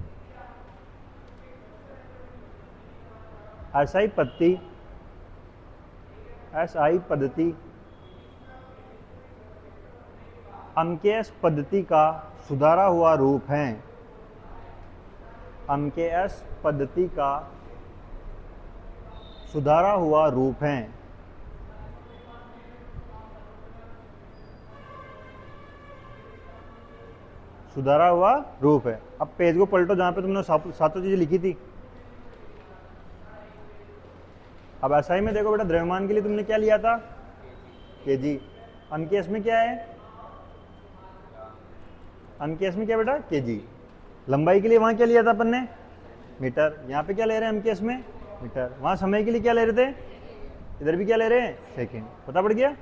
एसआई पद्धति, एसआई पद्धति एमकेएस पद्धति का सुधारा हुआ रूप है। एमकेएस पद्धति का सुधारा हुआ रूप है। सुधारा हुआ रूप है। अब पेज को पलटो जहाँ पे तुमने सातों चीज़ें लिखी थी। अब एसआई में देखो बेटा, द्रव्यमान के लिए तुमने क्या लिया था? केजी। अनकेस में क्या है? अनकेस में क्या बेटा? केजी। लंबाई के लिए वहाँ क्या लिया था अपन ने? मीटर। यहाँ पे क्या ले रहे हैं अनकेस में? मीटर। वहाँ समय के लिए क्या ले रहे थे? इधर भी क्या ले रहे हैं? सेकंड। पता पड़ गया?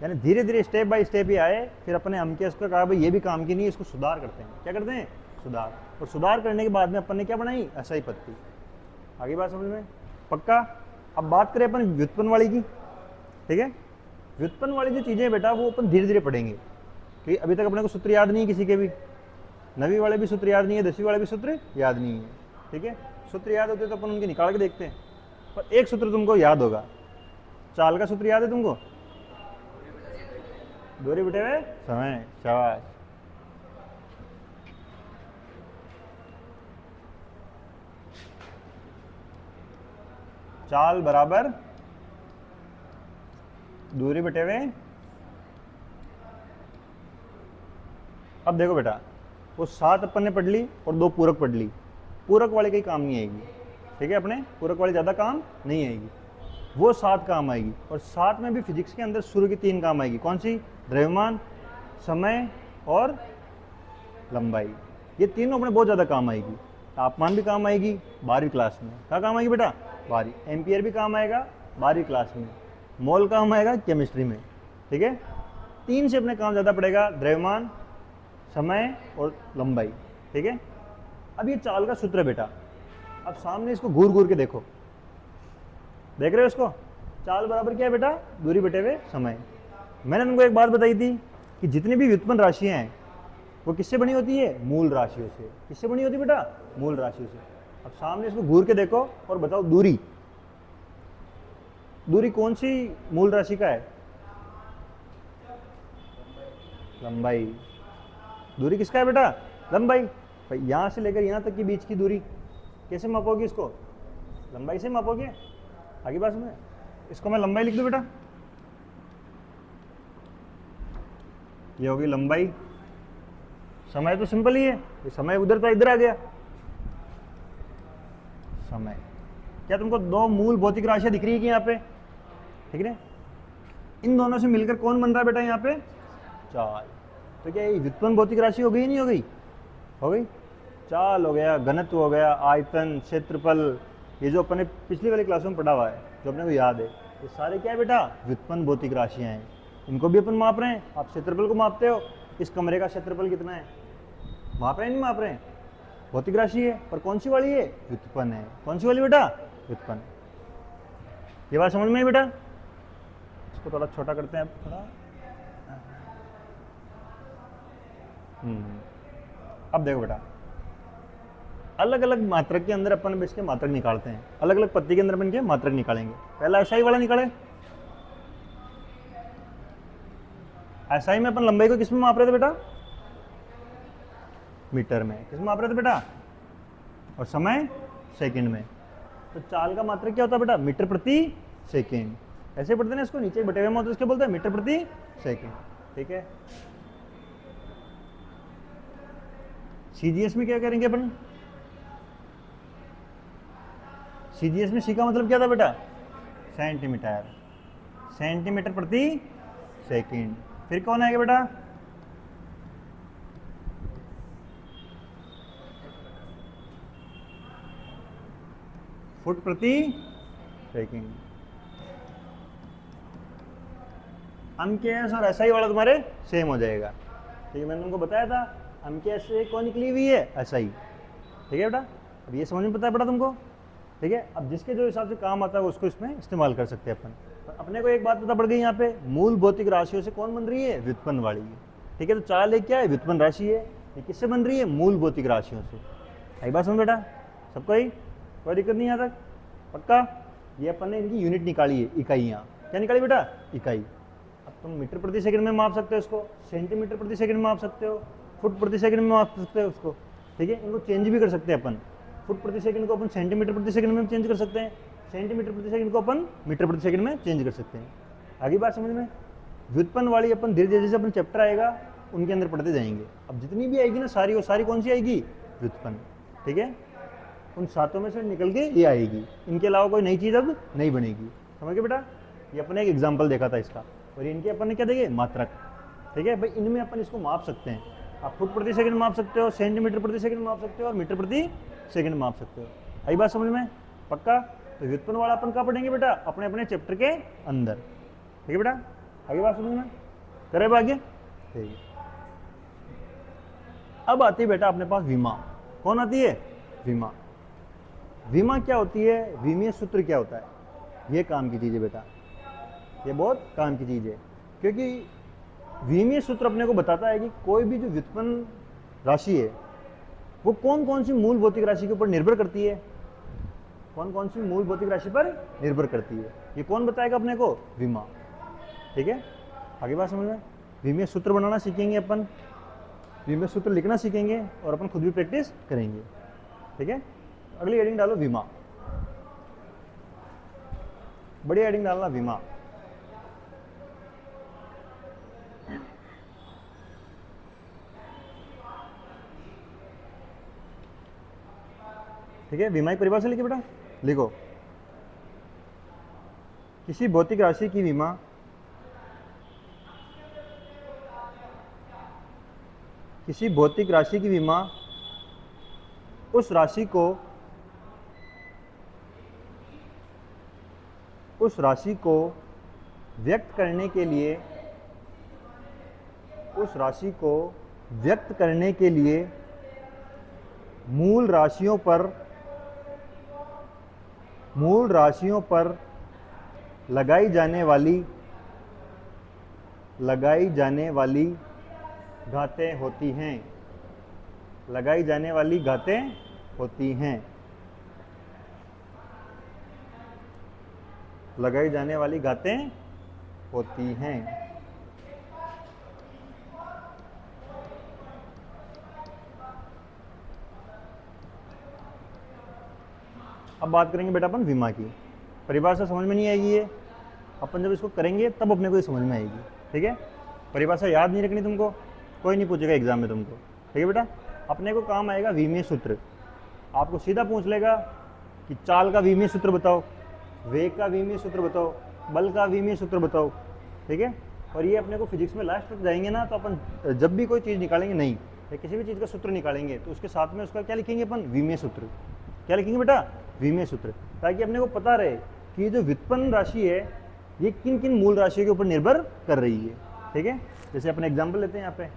यानी धीरे धीरे स्टेप बाय स्टेप ही आए, फिर अपने अनकेस को कहा भाई ये भी काम की नहीं है, इसको सुधार करते हैं। क्या करते हैं? सुधार। और सुधार करने के बाद में अपन ने क्या बनाई? एसआई पत्ती। आगे बात समझ में? पक्का? अब बात करें अपन व्युत्पन्न वाली की, ठीक है? व्युत्पन्न वाली जो चीज़ें बेटा वो अपन धीरे धीरे पढ़ेंगे, क्योंकि अभी तक अपने को सूत्र याद नहीं है किसी के भी। 9वीं वाले भी सूत्र याद नहीं है, 10वीं वाले भी सूत्र याद नहीं है, ठीक है? सूत्र याद होते तो अपन उनके निकाल के देखते हैं। पर एक सूत्र तुमको याद होगा, चाल का सूत्र याद है तुमको? दूरी बटे हुए समय। शाबाश। चाल बराबर दूरी बटे हुए। अब देखो बेटा, वो 7 अपन ने पढ़ ली और 2 पूरक पढ़ ली। पूरक वाले कहीं काम नहीं आएगी, ठीक है? अपने पूरक वाले ज़्यादा काम नहीं आएगी, वो 7 काम आएगी। और 7 में भी फिजिक्स के अंदर शुरू की 3 काम आएगी। कौन सी? द्रव्यमान, समय और लंबाई। ये तीनों अपने बहुत ज़्यादा काम आएगी। तापमान भी काम आएगी 12वीं क्लास में। क्या काम आएगी बेटा? 12। एम्पियर भी काम आएगा 12वीं क्लास में। मोल काम आएगा केमिस्ट्री में, ठीक है? 3 से अपने काम ज़्यादा पड़ेगा, द्रव्यमान, समय और लंबाई, ठीक है? अब ये चाल का सूत्र है बेटा। अब सामने इसको घूर घूर के देखो, देख रहे हो इसको? चाल बराबर क्या है बेटा? दूरी बटे हुए समय। मैंने तुमको एक बात बताई थी कि जितनी भी व्युत्पन्न राशियां हैं वो किससे बनी होती है? मूल राशियों से। किससे बनी होती है बेटा? मूल राशियों से। अब सामने इसको घूर के देखो और बताओ दूरी, दूरी कौन सी मूल राशि का है? लंबाई। दूरी किसका है बेटा? लंबाई। भाई यहाँ से लेकर यहाँ तक के बीच की दूरी कैसे मापोगे? इसको लंबाई से मापोगे। आगे बात सुनो, इसको मैं लंबाई लिख दूं बेटा, ये होगी लंबाई। समय तो सिंपल ही है, ये समय उधर था इधर आ गया। समय क्या तुमको 2 मूल भौतिक राशियां दिख रही है कि यहाँ पे? ठीक है? इन दोनों से मिलकर कौन बन रहा है बेटा यहाँ पे? चाल। तो क्या ये व्युत्पन्न भौतिक राशि हो गई नहीं हो गई? हो गई। चाल हो गया, घनत्व हो गया, आयतन, क्षेत्रफल, ये जो अपने पिछली वाली क्लासों में पढ़ा हुआ है, जो अपने को याद है, ये सारे क्या है बेटा? व्युत्पन्न भौतिक राशियाँ हैं। इनको भी अपन माप रहे हैं। आप क्षेत्रफल को मापते हो, इस कमरे का क्षेत्रफल कितना है? माप रहे हैं नहीं माप रहे हैं? भौतिक राशि है, पर कौन सी वाली है? व्युत्पन्न है। कौन सी वाली बेटा? व्युत्पन्न। ये बात समझ में आई बेटा? इसको थोड़ा छोटा करते हैं थोड़ा। अब देखो बेटा, अलग अलग मात्रक के अंदर अपन इसके मात्रक निकालते हैं। अलग अलग पत्ती के अंदर अपन के मात्रक निकालेंगे। पहला एसआई वाला निकाले। एसआई में अपन लंबाई को किस में माप रहे थे बेटा? मीटर में। किस में माप रहे थे बेटा? और समय सेकंड में। तो चाल का मात्रक क्या होता है बेटा? मीटर प्रति सेकंड। ऐसे पढ़ते हैं इसको, नीचे बटे हुए में इसके बोलते हैं मीटर प्रति सेकंड, ठीक है? सीजीएस में क्या करेंगे अपन? सीजीएस में सी का मतलब क्या था बेटा? सेंटीमीटर। सेंटीमीटर प्रति सेकंड। फिर कौन आएगा बेटा? फुट प्रति सेकंड। अनकेस और एसआई वाला तुम्हारे सेम हो जाएगा, ठीक है? मैंने तुमको बताया था अनकेस से कौन निकली हुई है? एसआई, ठीक है बेटा? अब ये समझ में पता है बेटा तुमको, ठीक है? अब जिसके जो हिसाब से काम आता है उसको इसमें इस्तेमाल कर सकते हैं अपन। अपने को एक बात पता पड़ गई, यहाँ पे मूल भौतिक राशियों से कौन बन रही है? व्युत्पन्न वाली है, ठीक है? तो चाल एक क्या है? व्युत्पन्न राशि है। ये किससे बन रही है? मूल भौतिक राशियों से। आई बात समझ बेटा सबको? ही कोई दिक्कत नहीं यहाँ तक? पक्का? ये अपन ने इनकी यूनिट निकाली है, इकाइयाँ। क्या निकाली बेटा? इकाई। अब तुम मीटर प्रति सेकंड में माप सकते हो इसको, सेंटीमीटर प्रति सेकंड में माप सकते हो, फुट प्रति सेकंड में माप सकते हो उसको, ठीक है? इनको चेंज भी कर सकते हैं अपन। फुट प्रति सेकंड को अपन सेंटीमीटर प्रति सेकंड में चेंज कर सकते हैं, सेंटीमीटर प्रति सेकंड को अपन मीटर प्रति सेकंड में चेंज कर सकते हैं। आगे बात समझ में? व्युत्पन्न वाली अपन धीरे धीरे जैसे अपन चैप्टर आएगा उनके अंदर पढ़ते जाएंगे। अब जितनी भी आएगी ना सारी, वो सारी कौन सी आएगी? व्युत्पन्न। ठीक है, उन सातों में से निकल के ये आएगी, इनके अलावा कोई नई चीज़ अब नहीं बनेगी। समझ गए बेटा? ये अपने एक एग्जाम्पल देखा था इसका, और इनके अपन ने क्या देखे? मात्रक। ठीक है भाई, इनमें अपन इसको माप सकते हैं। आप फुट प्रति सेकंड माप सकते हो, सेंटीमीटर प्रति सेकंड माप सकते हो, और मीटर प्रति सेकंड माप सकते हो। आई बात समझ में? पक्का? तो व्युत्पन्न वाला अपन कहाँ पढ़ेंगे बेटा? अपने अपने चैप्टर के अंदर। ठीक है बेटा, आगे बात समझ में? करे आगे? ठीक है। अब आती है बेटा अपने पास विमा। कौन आती है? विमा। विमा क्या होती है? विमीय सूत्र क्या होता है? ये काम की चीज़ है बेटा, ये बहुत काम की चीज़ है, क्योंकि विमीय सूत्र अपने को बताता है कि कोई भी जो व्युत्पन्न राशि है वो कौन कौन सी मूल भौतिक राशि के ऊपर निर्भर करती है, कौन कौन सी मूल भौतिक राशि पर निर्भर करती है, ये कौन बताएगा अपने को? विमा। ठीक है, आगे बात समझ में? विमीय सूत्र बनाना सीखेंगे अपन, विमीय सूत्र लिखना सीखेंगे, और अपन खुद भी प्रैक्टिस करेंगे। ठीक है, अगली हेडिंग डालो विमा। बड़ी हेडिंग डालना विमा। ठीक है, विमा की परिभाषा लिखिए बेटा, लिखो। किसी भौतिक राशि की विमा किसी भौतिक राशि की विमा उस राशि को व्यक्त करने के लिए मूल राशियों पर लगाई जाने वाली घातें होती हैं। लगाई जाने वाली घातें होती हैं। लगाई जाने वाली घातें होती हैं। अब बात करेंगे बेटा अपन विमा की। परिभाषा समझ में नहीं आएगी ये, अपन जब इसको करेंगे तब अपने को ये समझ में आएगी। ठीक है, परिभाषा याद नहीं रखनी तुमको, कोई नहीं पूछेगा एग्जाम में तुमको। ठीक है बेटा, अपने को काम आएगा विमीय सूत्र। आपको सीधा पूछ लेगा कि चाल का विमीय सूत्र बताओ, वेग का विमीय सूत्र बताओ, बल का विमीय सूत्र बताओ। ठीक है, और ये अपने को फिजिक्स में लास्ट तक जाएंगे ना, तो अपन जब भी कोई चीज़ निकालेंगे नहीं, या किसी भी चीज़ का सूत्र निकालेंगे, तो उसके साथ में उसका क्या लिखेंगे अपन? विमीय सूत्र। क्या लिखेंगे बेटा? विमीय सूत्र, ताकि अपने को पता रहे कि ये जो व्युत्पन्न राशि है ये किन किन मूल राशियों के ऊपर निर्भर कर रही है। ठीक है, जैसे अपन एग्जाम्पल लेते हैं यहाँ पे।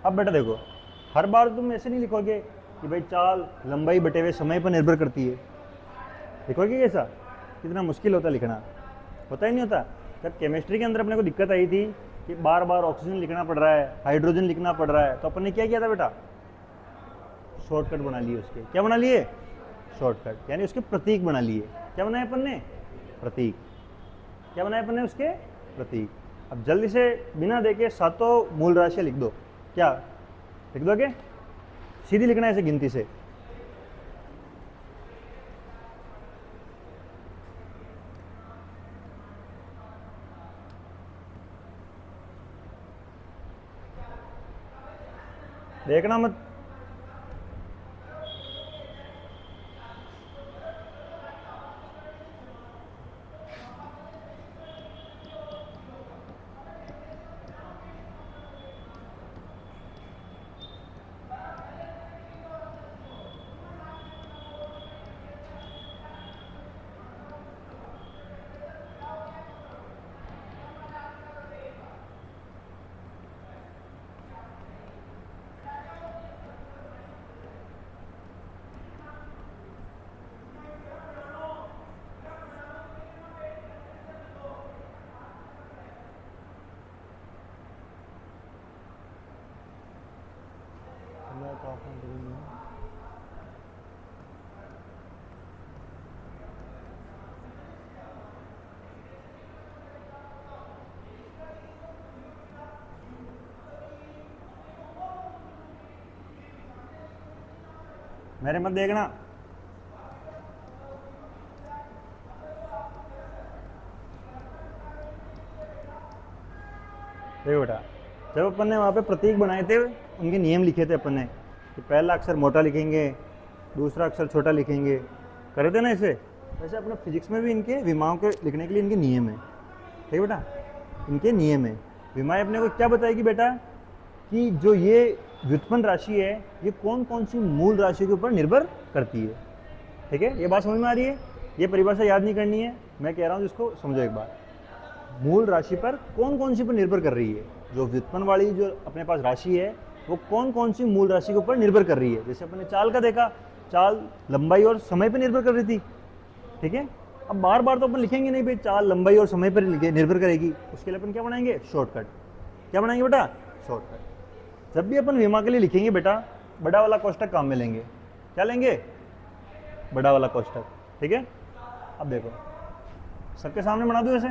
अब बेटा देखो, हर बार तुम ऐसे नहीं लिखोगे कि भाई चाल लंबाई बटे हुए समय पर निर्भर करती है। लिखोगे ऐसा? कितना मुश्किल होता लिखना, होता ही नहीं होता। जब केमिस्ट्री के अंदर अपने को दिक्कत आई थी कि बार बार ऑक्सीजन लिखना पड़ रहा है, हाइड्रोजन लिखना पड़ रहा है, तो अपन ने क्या किया था बेटा? शॉर्टकट बना लिए उसके। क्या बना लिए? शॉर्टकट, यानी उसके प्रतीक बना लिए। क्या बनाए अपन ने? प्रतीक। क्या बनाए अपन ने? उसके प्रतीक। अब जल्दी से बिना देखे सातों मूल राशियाँ लिख दो। क्या लिख दोगे? सीधी लिखना है ऐसे गिनती से। देखना मत। मेरे मत देखना। देखो बेटा, जब अपन ने वहाँ पे प्रतीक बनाए थे, उनके नियम लिखे थे अपन ने कि पहला अक्षर मोटा लिखेंगे, दूसरा अक्षर छोटा लिखेंगे, करे थे ना ऐसे। वैसे अपने फिजिक्स में भी इनके विमाओं के लिखने के लिए इनके नियम है, ठीक है बेटा, इनके नियम है। विमाएं अपने को क्या बताएगी बेटा कि जो ये व्युत्पन्न राशि है ये कौन कौन सी मूल राशि के ऊपर निर्भर करती है, ठीक है। ये बात समझ में आ रही है? ये परिभाषा याद नहीं करनी है, मैं कह रहा हूँ जिसको समझो एक बार। मूल राशि पर कौन सी पर निर्भर कर रही है, जो व्युत्पन्न वाली जो अपने पास राशि है वो कौन सी मूल राशि के ऊपर निर्भर कर रही है। जैसे अपने चाल का देखा, चाल लंबाई और समय पर निर्भर कर रही थी, ठीक है। अब बार बार तो अपन लिखेंगे नहीं भाई चाल लंबाई और समय पर निर्भर करेगी, उसके लिए अपन क्या बनाएंगे, शॉर्टकट। क्या बनाएंगे बेटा, शॉर्टकट। जब भी अपन विमा के लिए लिखेंगे बेटा, बड़ा वाला कोष्टक काम में लेंगे। क्या लेंगे, बड़ा वाला कोष्टक, ठीक है। अब देखो सबके सामने बना दो ऐसे,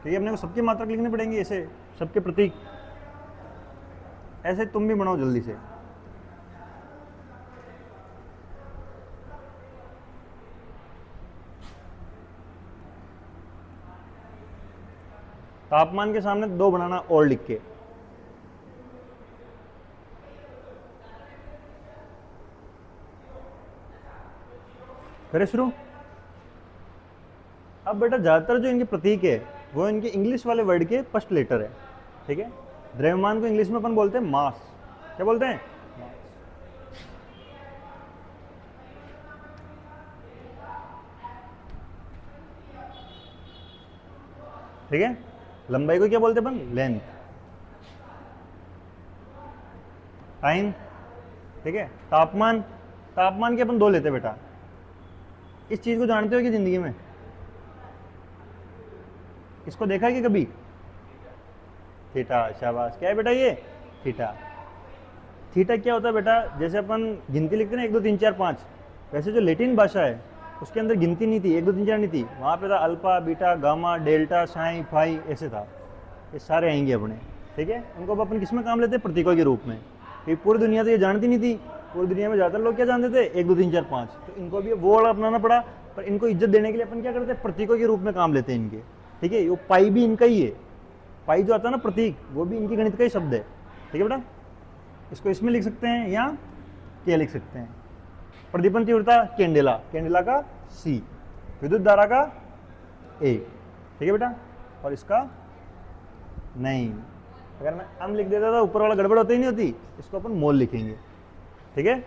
क्योंकि अपने को सबकी मात्रक लिखनी पड़ेंगी ऐसे, सबके प्रतीक। ऐसे तुम भी बनाओ जल्दी से। तापमान के सामने 2 बनाना और लिख के। करें शुरू। अब बेटा ज्यादातर जो इनके प्रतीक है वो इनके इंग्लिश वाले वर्ड के फर्स्ट लेटर है, ठीक है। द्रव्यमान को इंग्लिश में अपन बोलते हैं मास। क्या बोलते हैं, ठीक है। लंबाई को क्या बोलते हैं अपन, लेंथ। टाइम, ठीक है। तापमान, तापमान के अपन 2 लेते हैं बेटा। इस चीज को जानते हो कि जिंदगी में इसको देखा है कि कभी, थीटा, शाबाश। क्या है बेटा ये, थीटा। थीटा क्या होता है बेटा, जैसे अपन गिनती लिखते हैं ना 1 2 3 4 5, वैसे जो लैटिन भाषा है उसके अंदर गिनती नहीं थी, 1 2 3 4 नहीं थी, वहाँ पे था alpha beta gamma delta sci fi, ऐसे था। ये सारे आएंगे अपने, ठीक है। उनको अब अपन किस में काम लेते हैं, प्रतीकों के रूप में। क्योंकि पूरी दुनिया तो ये जानती नहीं थी, पूरी दुनिया में ज़्यादातर लोग क्या जानते थे, 1 2 3 4 5। तो इनको भी वो वाला अपनाना पड़ा, पर इनको इज्जत देने के लिए अपन क्या करते हैं, प्रतीकों के रूप में काम लेते हैं इनके, ठीक है। वो पाई भी इनका ही है, पाई जो आता है ना प्रतीक, वो भी इनकी गणित का ही शब्द है, ठीक है बेटा। इसको इसमें लिख सकते हैं या क्या लिख सकते हैं, प्रदीपन तीव्रता कैंडेला, कैंडेला का C, विद्युत धारा का A, ठीक है बेटा। और इसका नहीं, अगर मैं अम लिख देता था ऊपर वाला गड़बड़ होती ही नहीं होती, इसको अपन मोल लिखेंगे, ठीक है।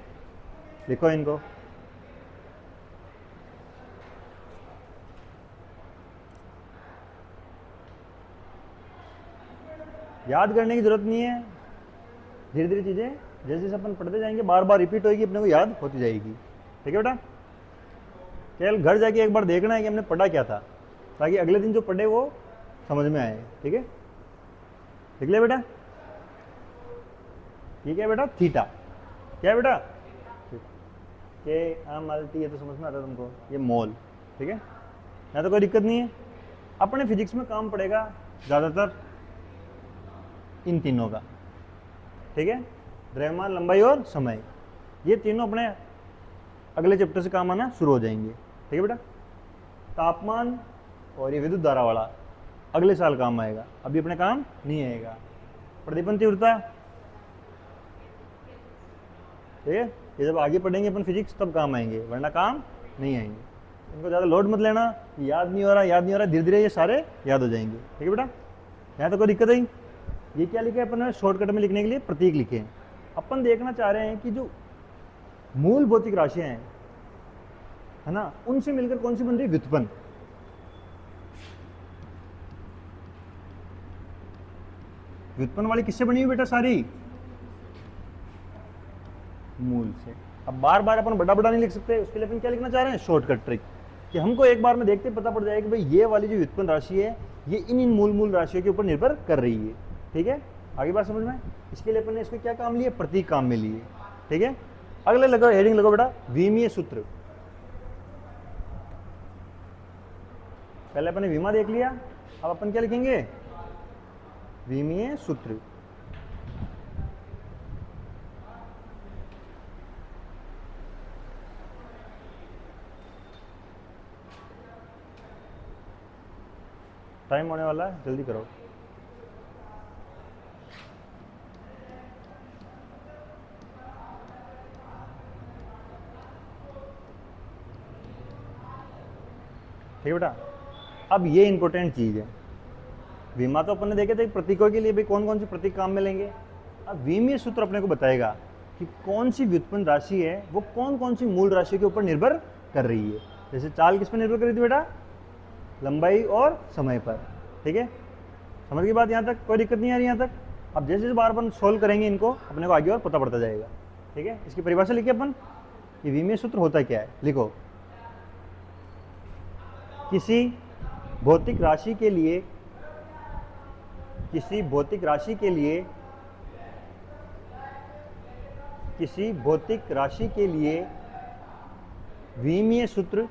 लिखो इनको। याद करने की जरूरत नहीं है, धीरे धीरे चीजें जैसे जैसे अपन पढ़ते जाएंगे बार बार रिपीट होगी, अपने को याद होती जाएगी, ठीक है बेटा। केवल घर जाके एक बार देखना है कि हमने पढ़ा क्या था, ताकि अगले दिन जो पढ़े वो समझ में आए, ठीक है। लिख ले बेटा, ठीक है बेटा। थीटा क्या है बेटा, के एम एल टी, ये तो समझ में आता है तुमको, ये मोल, ठीक है। यहाँ तो कोई दिक्कत नहीं है। अपने फिजिक्स में काम पड़ेगा ज़्यादातर इन तीनों का, ठीक है। द्रव्यमान, लंबाई और समय, ये तीनों अपने अगले चैप्टर से काम आना शुरू हो जाएंगे, ठीक है बेटा। तापमान और ये विद्युत धारा वाला अगले साल काम आएगा, अभी अपने काम नहीं आएगा। प्रदीपन तीव्रता, ठीक है, ये जब आगे पढ़ेंगे अपन फिजिक्स तब काम आएंगे, वरना काम नहीं आएंगे। इनको ज़्यादा लोड मत लेना, याद नहीं हो रहा, याद नहीं हो रहा, धीरे धीरे ये सारे याद हो जाएंगे, ठीक है बेटा। यहाँ तो कोई दिक्कत नहीं। ये क्या लिखा है अपन ने, शॉर्टकट में लिखने के लिए प्रतीक लिखे हैं। अपन देखना चाह रहे हैं कि जो मूल भौतिक राशियां हैं, है ना, उनसे मिलकर कौन सी बन रही है, व्युत्पन्न। व्युत्पन्न वाली किससे बनी हुई बेटा, सारी मूल से। अब बार बार अपन बड़ा बड़ा नहीं लिख सकते, उसके लिए अपन क्या लिखना चाह रहे हैं, शॉर्टकट ट्रिक, कि हमको एक बार में देखते पता पड़ जाएगा कि भाई ये वाली जो व्युत्पन्न राशि है ये इन मूल राशियों के ऊपर निर्भर कर रही है, ठीक है। आगे बात समझ में। इसके लिए अपन ने इसको क्या काम लिया, प्रतीक काम में लिए, ठीक है। अगले लगो, हेडिंग लगो बेटा, विमीय सूत्र। पहले अपन ने विमा देख लिया, अब अपन क्या लिखेंगे, विमीय सूत्र। टाइम होने वाला है, जल्दी करो। ठीक है बेटा, अब ये इंपॉर्टेंट चीज़ है। विमा तो अपन ने देखे थे प्रतीकों के लिए भी कौन कौन से प्रतीक काम में लेंगे। अब विमीय सूत्र अपने को बताएगा कि कौन सी व्युत्पन्न राशि है वो कौन कौन सी मूल राशि के ऊपर निर्भर कर रही है। जैसे चाल किस पर निर्भर कर रही थी बेटा, लंबाई और समय पर। ठीक है, समझ की बात यहाँ तक, कोई दिक्कत नहीं आ रही यहाँ तक। अब जैसे जैसे बार अपन सोल्व करेंगे इनको, अपने को आगे और पता पड़ता जाएगा। ठीक है, इसकी परिभाषा लिखिए अपन, ये विमीय सूत्र होता क्या है, लिखो। किसी भौतिक राशि के लिए, किसी भौतिक राशि के लिए, किसी भौतिक राशि के लिए विमीय सूत्र,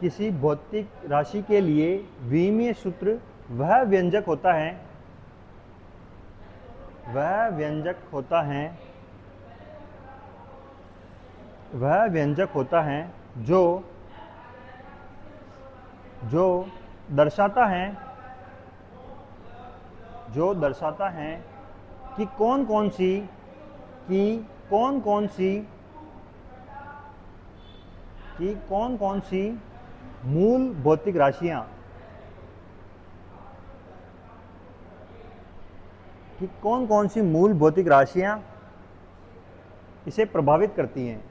किसी भौतिक राशि के लिए विमीय सूत्र वह व्यंजक होता है, वह व्यंजक होता है, वह व्यंजक होता है जो जो दर्शाता है, जो दर्शाता है कि कौन कौन सी, कि कौन कौन सी, कि कौन कौन सी मूल भौतिक राशियां, कि कौन कौन सी मूल भौतिक राशियां इसे प्रभावित करती हैं,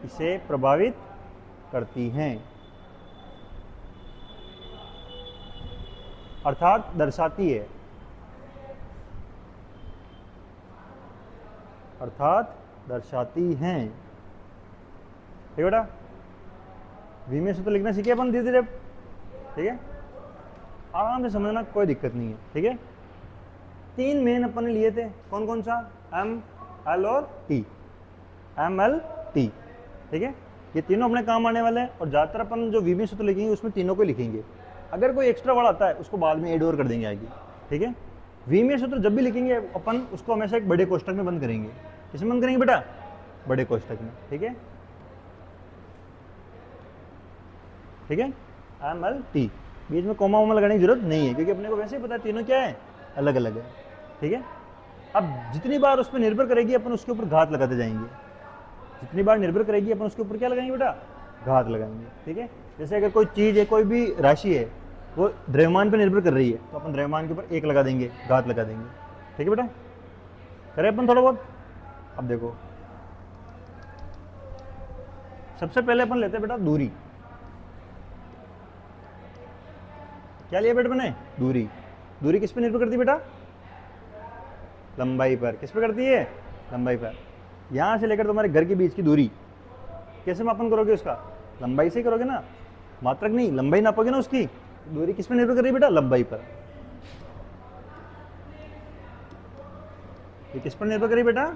इसे प्रभावित करती हैं, अर्थात दर्शाती है, अर्थात दर्शाती हैं। ठीक है बेटा, विमीय सूत्र लिखना सीखे अपन धीरे धीरे। ठीक है, आराम से समझना, कोई दिक्कत नहीं है। ठीक है, 3 मेन अपन ने लिए थे, कौन कौन सा, एम, एल और टी, एम, एल, टी। ठीक है, ये तीनों अपने काम आने वाले हैं, और ज़्यादातर अपन जो विमीय सूत्र लिखेंगे उसमें तीनों को लिखेंगे। अगर कोई एक्स्ट्रा वर्ड आता है उसको बाद में ऐड और कर देंगे आगे। ठीक है, विमीय सूत्र जब भी लिखेंगे अपन उसको हमेशा एक बड़े कोष्टक में बंद करेंगे। किसमें बंद करेंगे बेटा, बड़े कोष्टक में। ठीक है, ठीक है, एम, एल, टी, बीच में कोमा वोमा लगाने की जरूरत नहीं है, क्योंकि अपने को वैसे ही पता है तीनों क्या है, अलग अलग है। ठीक है, अब जितनी बार उस पर निर्भर करेगी अपन उसके ऊपर घात लगाते जाएंगे, जितनी बार निर्भर करेगी अपन उसके ऊपर क्या लगाएंगे बेटा, घात लगाएंगे। ठीक है, जैसे अगर कोई चीज़ है, कोई भी राशि है, वो द्रव्यमान पर निर्भर कर रही है, तो अपन द्रव्यमान के ऊपर 1 लगा देंगे, घात लगा देंगे। ठीक है बेटा, करें अपन थोड़ा बहुत। अब देखो, सबसे पहले अपन लेते हैं बेटा दूरी। क्या लिया बेटा मैंने, दूरी। दूरी किस पे निर्भर करती है बेटा, लंबाई पर। किस पे करती है, लंबाई पर। यहाँ से लेकर तुम्हारे घर के बीच की दूरी कैसे मापन करोगे उसका, लंबाई से ही करोगे ना, मात्रक नहीं, लंबाई नापोगे ना उसकी। दूरी किस पे निर्भर कर रही है बेटा, लंबाई पर। ये किस पर निर्भर कर रही है बेटा,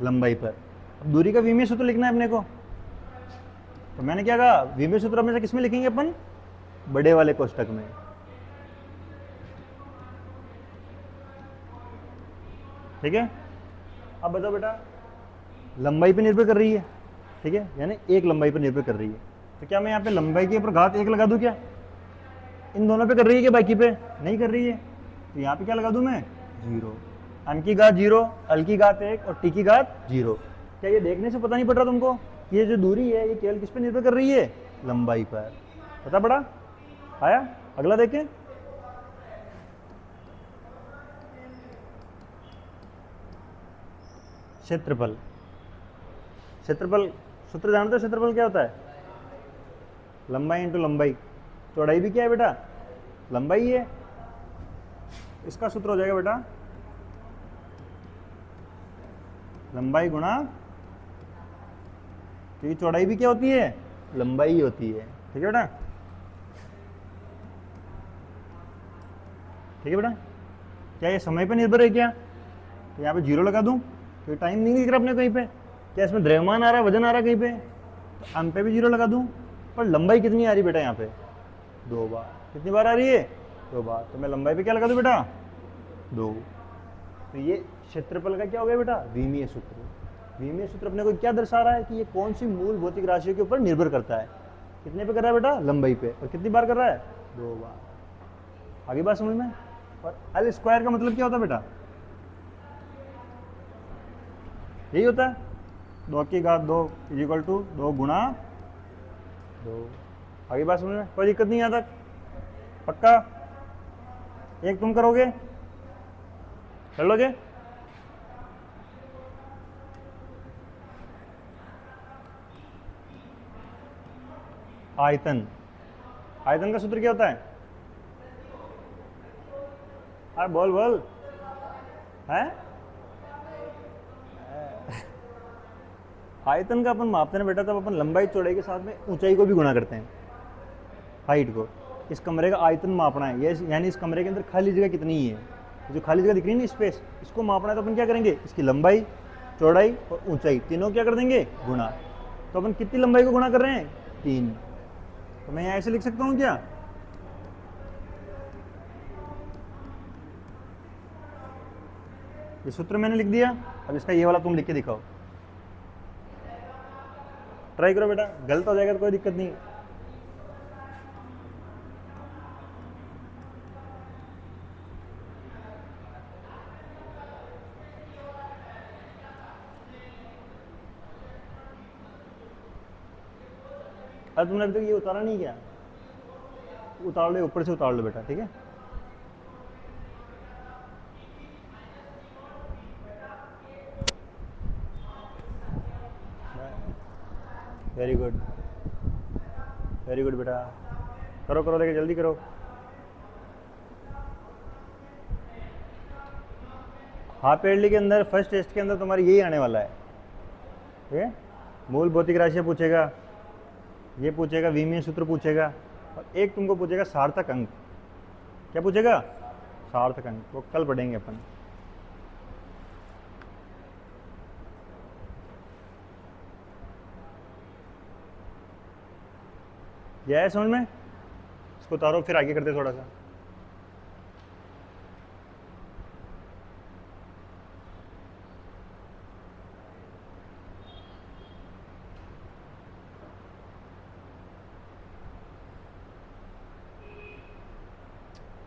लंबाई पर। अब दूरी का विमीय सूत्र लिखना है अपने को, तो मैंने क्या कहा, विमीय सूत्र हमेशा किस में लिखेंगे अपन, बड़े वाले कोष्टक में। ठीक है, अब बताओ बेटा, लंबाई पे निर्भर कर रही है। ठीक है, यानी एक लंबाई पर निर्भर कर रही है, तो क्या मैं यहाँ पे लंबाई के ऊपर घात 1 लगा दूं क्या, इन दोनों पे कर रही है क्या, बाकी पे नहीं कर रही है, तो यहाँ पे क्या लगा दूं मैं, 0। एम की घात 0, एल की घात 1 और टी की घात 0। क्या ये देखने से पता नहीं पड़ रहा तुमको कि ये जो दूरी है ये केवल किस पे निर्भर कर रही है, लंबाई पर। पता पड़ा, आया। अगला देखें, क्षेत्रफल। क्षेत्रफल सूत्र जानते हो, क्षेत्रफल क्या होता है, लंबाई इंटू लंबाई। चौड़ाई भी क्या है बेटा, लंबाई है। इसका सूत्र हो जाएगा बेटा, लंबाई गुणा, क्योंकि चौड़ाई भी क्या होती है, लंबाई होती है। ठीक है बेटा, ठीक है बेटा। क्या ये समय पे निर्भर है क्या, तो यहाँ पे 0 लगा दूं, क्योंकि टाइम नहीं दिख रहा अपने कहीं पे। क्या इसमें द्रव्यमान आ रहा है, वजन आ रहा है कहीं पे, तो एम पे भी 0 लगा दूं। पर लंबाई कितनी आ रही बेटा, यहाँ पे 2 बार। कितनी बार आ रही है, 2 बार। तो मैं लंबाई पे क्या लगा दूं बेटा, 2। तो ये क्षेत्रफल का क्या हो गया बेटा, विमीय सूत्र। विमीय सूत्र अपने को क्या दर्शा रहा है कि ये कौन सी मूल भौतिक राशियों के ऊपर निर्भर करता है। कितने पे कर रहा है बेटा? लंबाई पे। और कितनी बार कर रहा है? 2 बार। आगे बात समझ में? और एल स्क्वायर का मतलब क्या होता है बेटा? यही होता है 2 की घात 2 इज इक्वल टू 2 गुणा 2। आगे बात समझ में? कोई दिक्कत नहीं यहाँ तक? पक्का? एक तुम करोगे, कर लोगे? आयतन, आयतन का सूत्र क्या होता है? अरे बोल बोल, है? आयतन का अपन मापते हैं बेटा तब अपन लंबाई चौड़ाई के साथ में ऊंचाई को भी गुणा करते हैं, हाइट को। इस कमरे का आयतन मापना है, ये यानी इस कमरे के अंदर खाली जगह कितनी है, जो खाली जगह दिख रही है ना स्पेस, इसको मापना है तो अपन क्या करेंगे? इसकी लंबाई, चौड़ाई और ऊंचाई तीनों क्या कर देंगे? गुणा। तो अपन कितनी लंबाई को गुणा कर रहे हैं? 3। तो मैं यहाँ ऐसे लिख सकता हूँ क्या? ये सूत्र मैंने लिख दिया, अब इसका ये वाला तुम लिख के दिखाओ। ट्राई करो बेटा, गलत हो जाएगा तो कोई दिक्कत नहीं। अरे तुमने अभी तक ये उतारा नहीं क्या? उतार लो, ऊपर से उतार लो बेटा, ठीक है? वेरी गुड, वेरी गुड बेटा, करो करो, देखिए जल्दी करो। हाफ ईयरली के अंदर फर्स्ट टेस्ट के अंदर तुम्हारी यही आने वाला है, ठीक है? मूल भौतिक राशियाँ पूछेगा, ये पूछेगा, विमीय सूत्र पूछेगा, और एक तुमको पूछेगा सार्थक अंक। क्या पूछेगा? सार्थक अंक। वो कल पढ़ेंगे अपन। यह है समझ में? इसको उतारो, फिर आगे करते थोड़ा सा।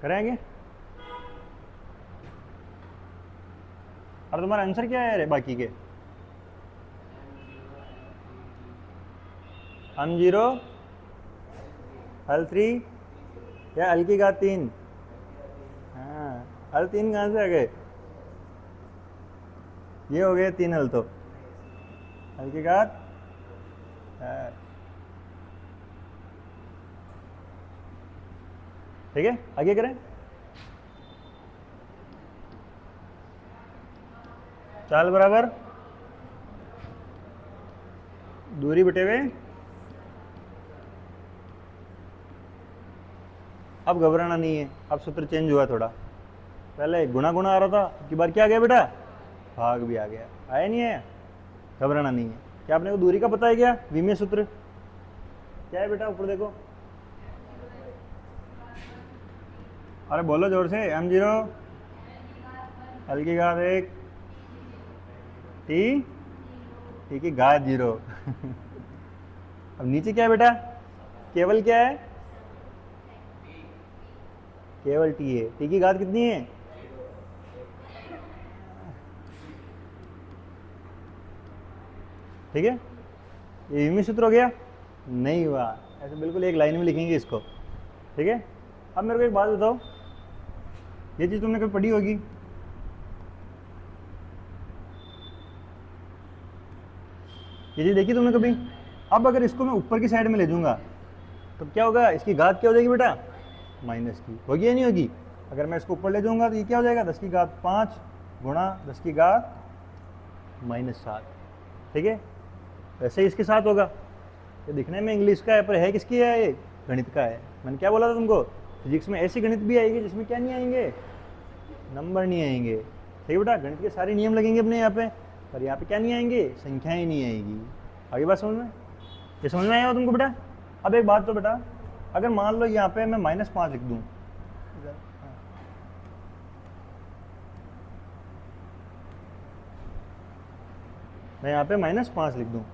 करेंगे? और तुम्हारा आंसर क्या है रे बाकी के? M0 L3 या L की घात 3? हाँ, L3 कहाँ से आ गए? ये हो गए 3 L तो L की घात। ठीक है, आगे करें। चाल बराबर दूरी बटे हुए। अब घबराना नहीं है, अब सूत्र चेंज हुआ थोड़ा। पहले गुणा गुणा आ रहा था, अब की बार क्या आ गया बेटा? भाग भी आ गया। आया नहीं आया? घबराना नहीं है। क्या आपने को दूरी का पता है क्या? विमीय सूत्र क्या है बेटा? ऊपर देखो, अरे बोलो जोर से। M0 L की घात 1 T की घात 0। अब नीचे क्या है बेटा? केवल क्या है? केवल T है। T की घात कितनी है? ठीक है, ये विमीय सूत्र हो गया? नहीं हुआ, ऐसे बिल्कुल एक लाइन में लिखेंगे इसको, ठीक है? अब मेरे को एक बात बताओ, ये चीज तुमने कभी पढ़ी होगी, ये चीज देखी तुमने कभी? अब अगर इसको मैं ऊपर की साइड में ले जाऊंगा तो क्या होगा? इसकी घात क्या हो जाएगी बेटा? माइनस की होगी या नहीं होगी? अगर मैं इसको ऊपर ले जाऊंगा तो ये क्या हो जाएगा? 10 की घात 5 गुणा 10 की घात -7। ठीक है, वैसे ही इसके साथ होगा। ये दिखने में इंग्लिश का है पर है किसकी है? ये गणित का है। मैंने क्या बोला था तुमको? फिजिक्स में ऐसी गणित भी आएगी जिसमें क्या नहीं आएंगे? नंबर नहीं आएंगे। ठीक है बेटा, गणित के सारे नियम लगेंगे अपने यहाँ पे, पर यहाँ पे क्या नहीं आएंगे? संख्याएं नहीं आएगी। आगे बात समझ में? ये समझ में आया हो तुमको बेटा? अब एक बात तो बेटा, अगर मान लो यहाँ पे मैं -5 लिख दूँ, मैं यहाँ पे -5 लिख दूँ,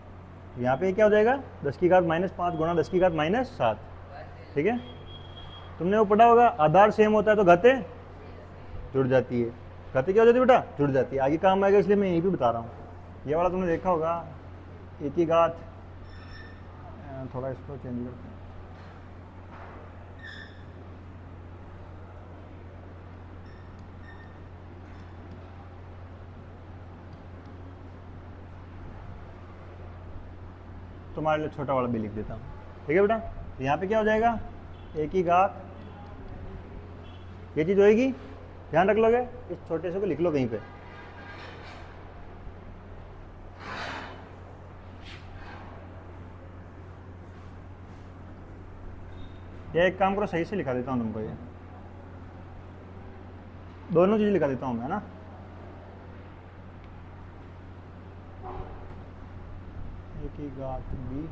यहाँ पे क्या हो जाएगा 10 की घात -5 गुणा 10 की घात -7। ठीक है, तुमने वो पढ़ा होगा आधार सेम होता है तो घातें जुड़ जाती है। घातें क्या हो जाती है बेटा? जुड़ जाती है। आगे काम आएगा इसलिए मैं यही भी बता रहा हूँ। ये वाला तुमने देखा होगा एक ही घात, थोड़ा इसको चेंज करते हैं। तुम्हारे लिए छोटा वाला भी लिख देता हूँ। ठीक है बेटा, तो यहाँ पे क्या हो जाएगा एक ही घात, ये चीज़ होएगी, ध्यान रख लोगे, इस छोटे से को लिख लो कहीं पे। ये एक काम करो, सही से लिखा देता हूँ तुमको, ये दोनों चीज़ लिखा देता हूँ मैं, है ना। एक ही घात b,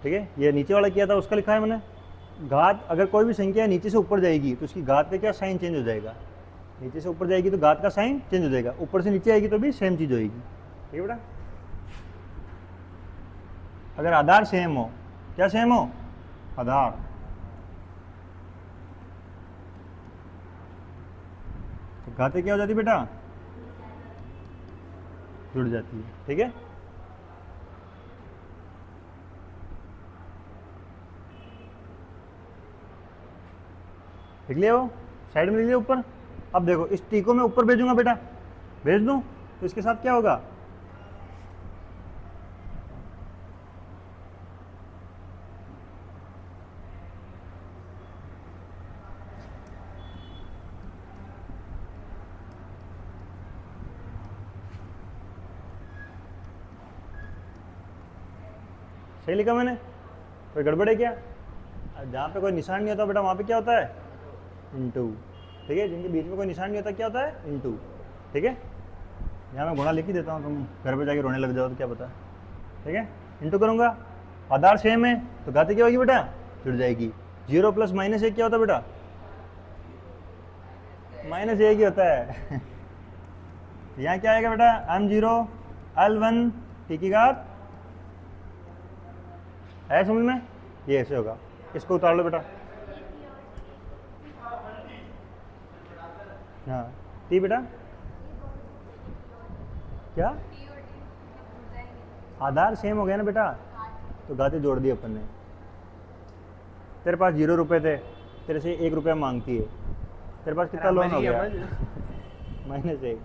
ठीक है। ये नीचे वाला किया था उसका लिखा है मैंने। घात अगर कोई भी संख्या नीचे से ऊपर जाएगी तो उसकी घात का क्या साइन चेंज हो जाएगा। नीचे से ऊपर जाएगी तो घात का साइन चेंज हो जाएगा, ऊपर से नीचे आएगी तो भी सेम चीज़ होएगी। ठीक है बेटा, अगर आधार सेम हो, क्या सेम हो? आधार, तो घातें क्या हो जाती बेटा? जुड़ जाती है। ठीक है, लिख लिया वो, साइड में लिख लिया ऊपर। अब देखो इस टी को मैं ऊपर भेजूंगा बेटा, भेज दूं तो इसके साथ क्या होगा? सही लिखा मैंने? कोई गड़बड़ है क्या? जहाँ पे कोई निशान नहीं होता बेटा वहाँ पे क्या होता है? इनटू। ठीक है, जिनके बीच में कोई निशान नहीं होता क्या होता है? इनटू। ठीक है, यहाँ मैं गुणा लिख ही देता हूँ, तुम घर पे जाके रोने लग जाओ तो क्या पता। ठीक है, इनटू करूँगा, आधार सेम है तो घातें क्या होगी बेटा? जुड़ जाएगी। 0 + -1 क्या होता है बेटा? -1 ही होता है। यहाँ क्या आएगा बेटा? m0 L1 t की घात है, समझ में? ये ऐसे होगा, इसको उतार लो बेटा। हाँ टी बेटा, क्या आधार सेम हो गया ना बेटा, तो घातें जोड़ दी अपन ने। तेरे पास 0 रुपए थे, तेरे से 1 रुपया मांगती है, तेरे पास कितना लोन हो गया? -1।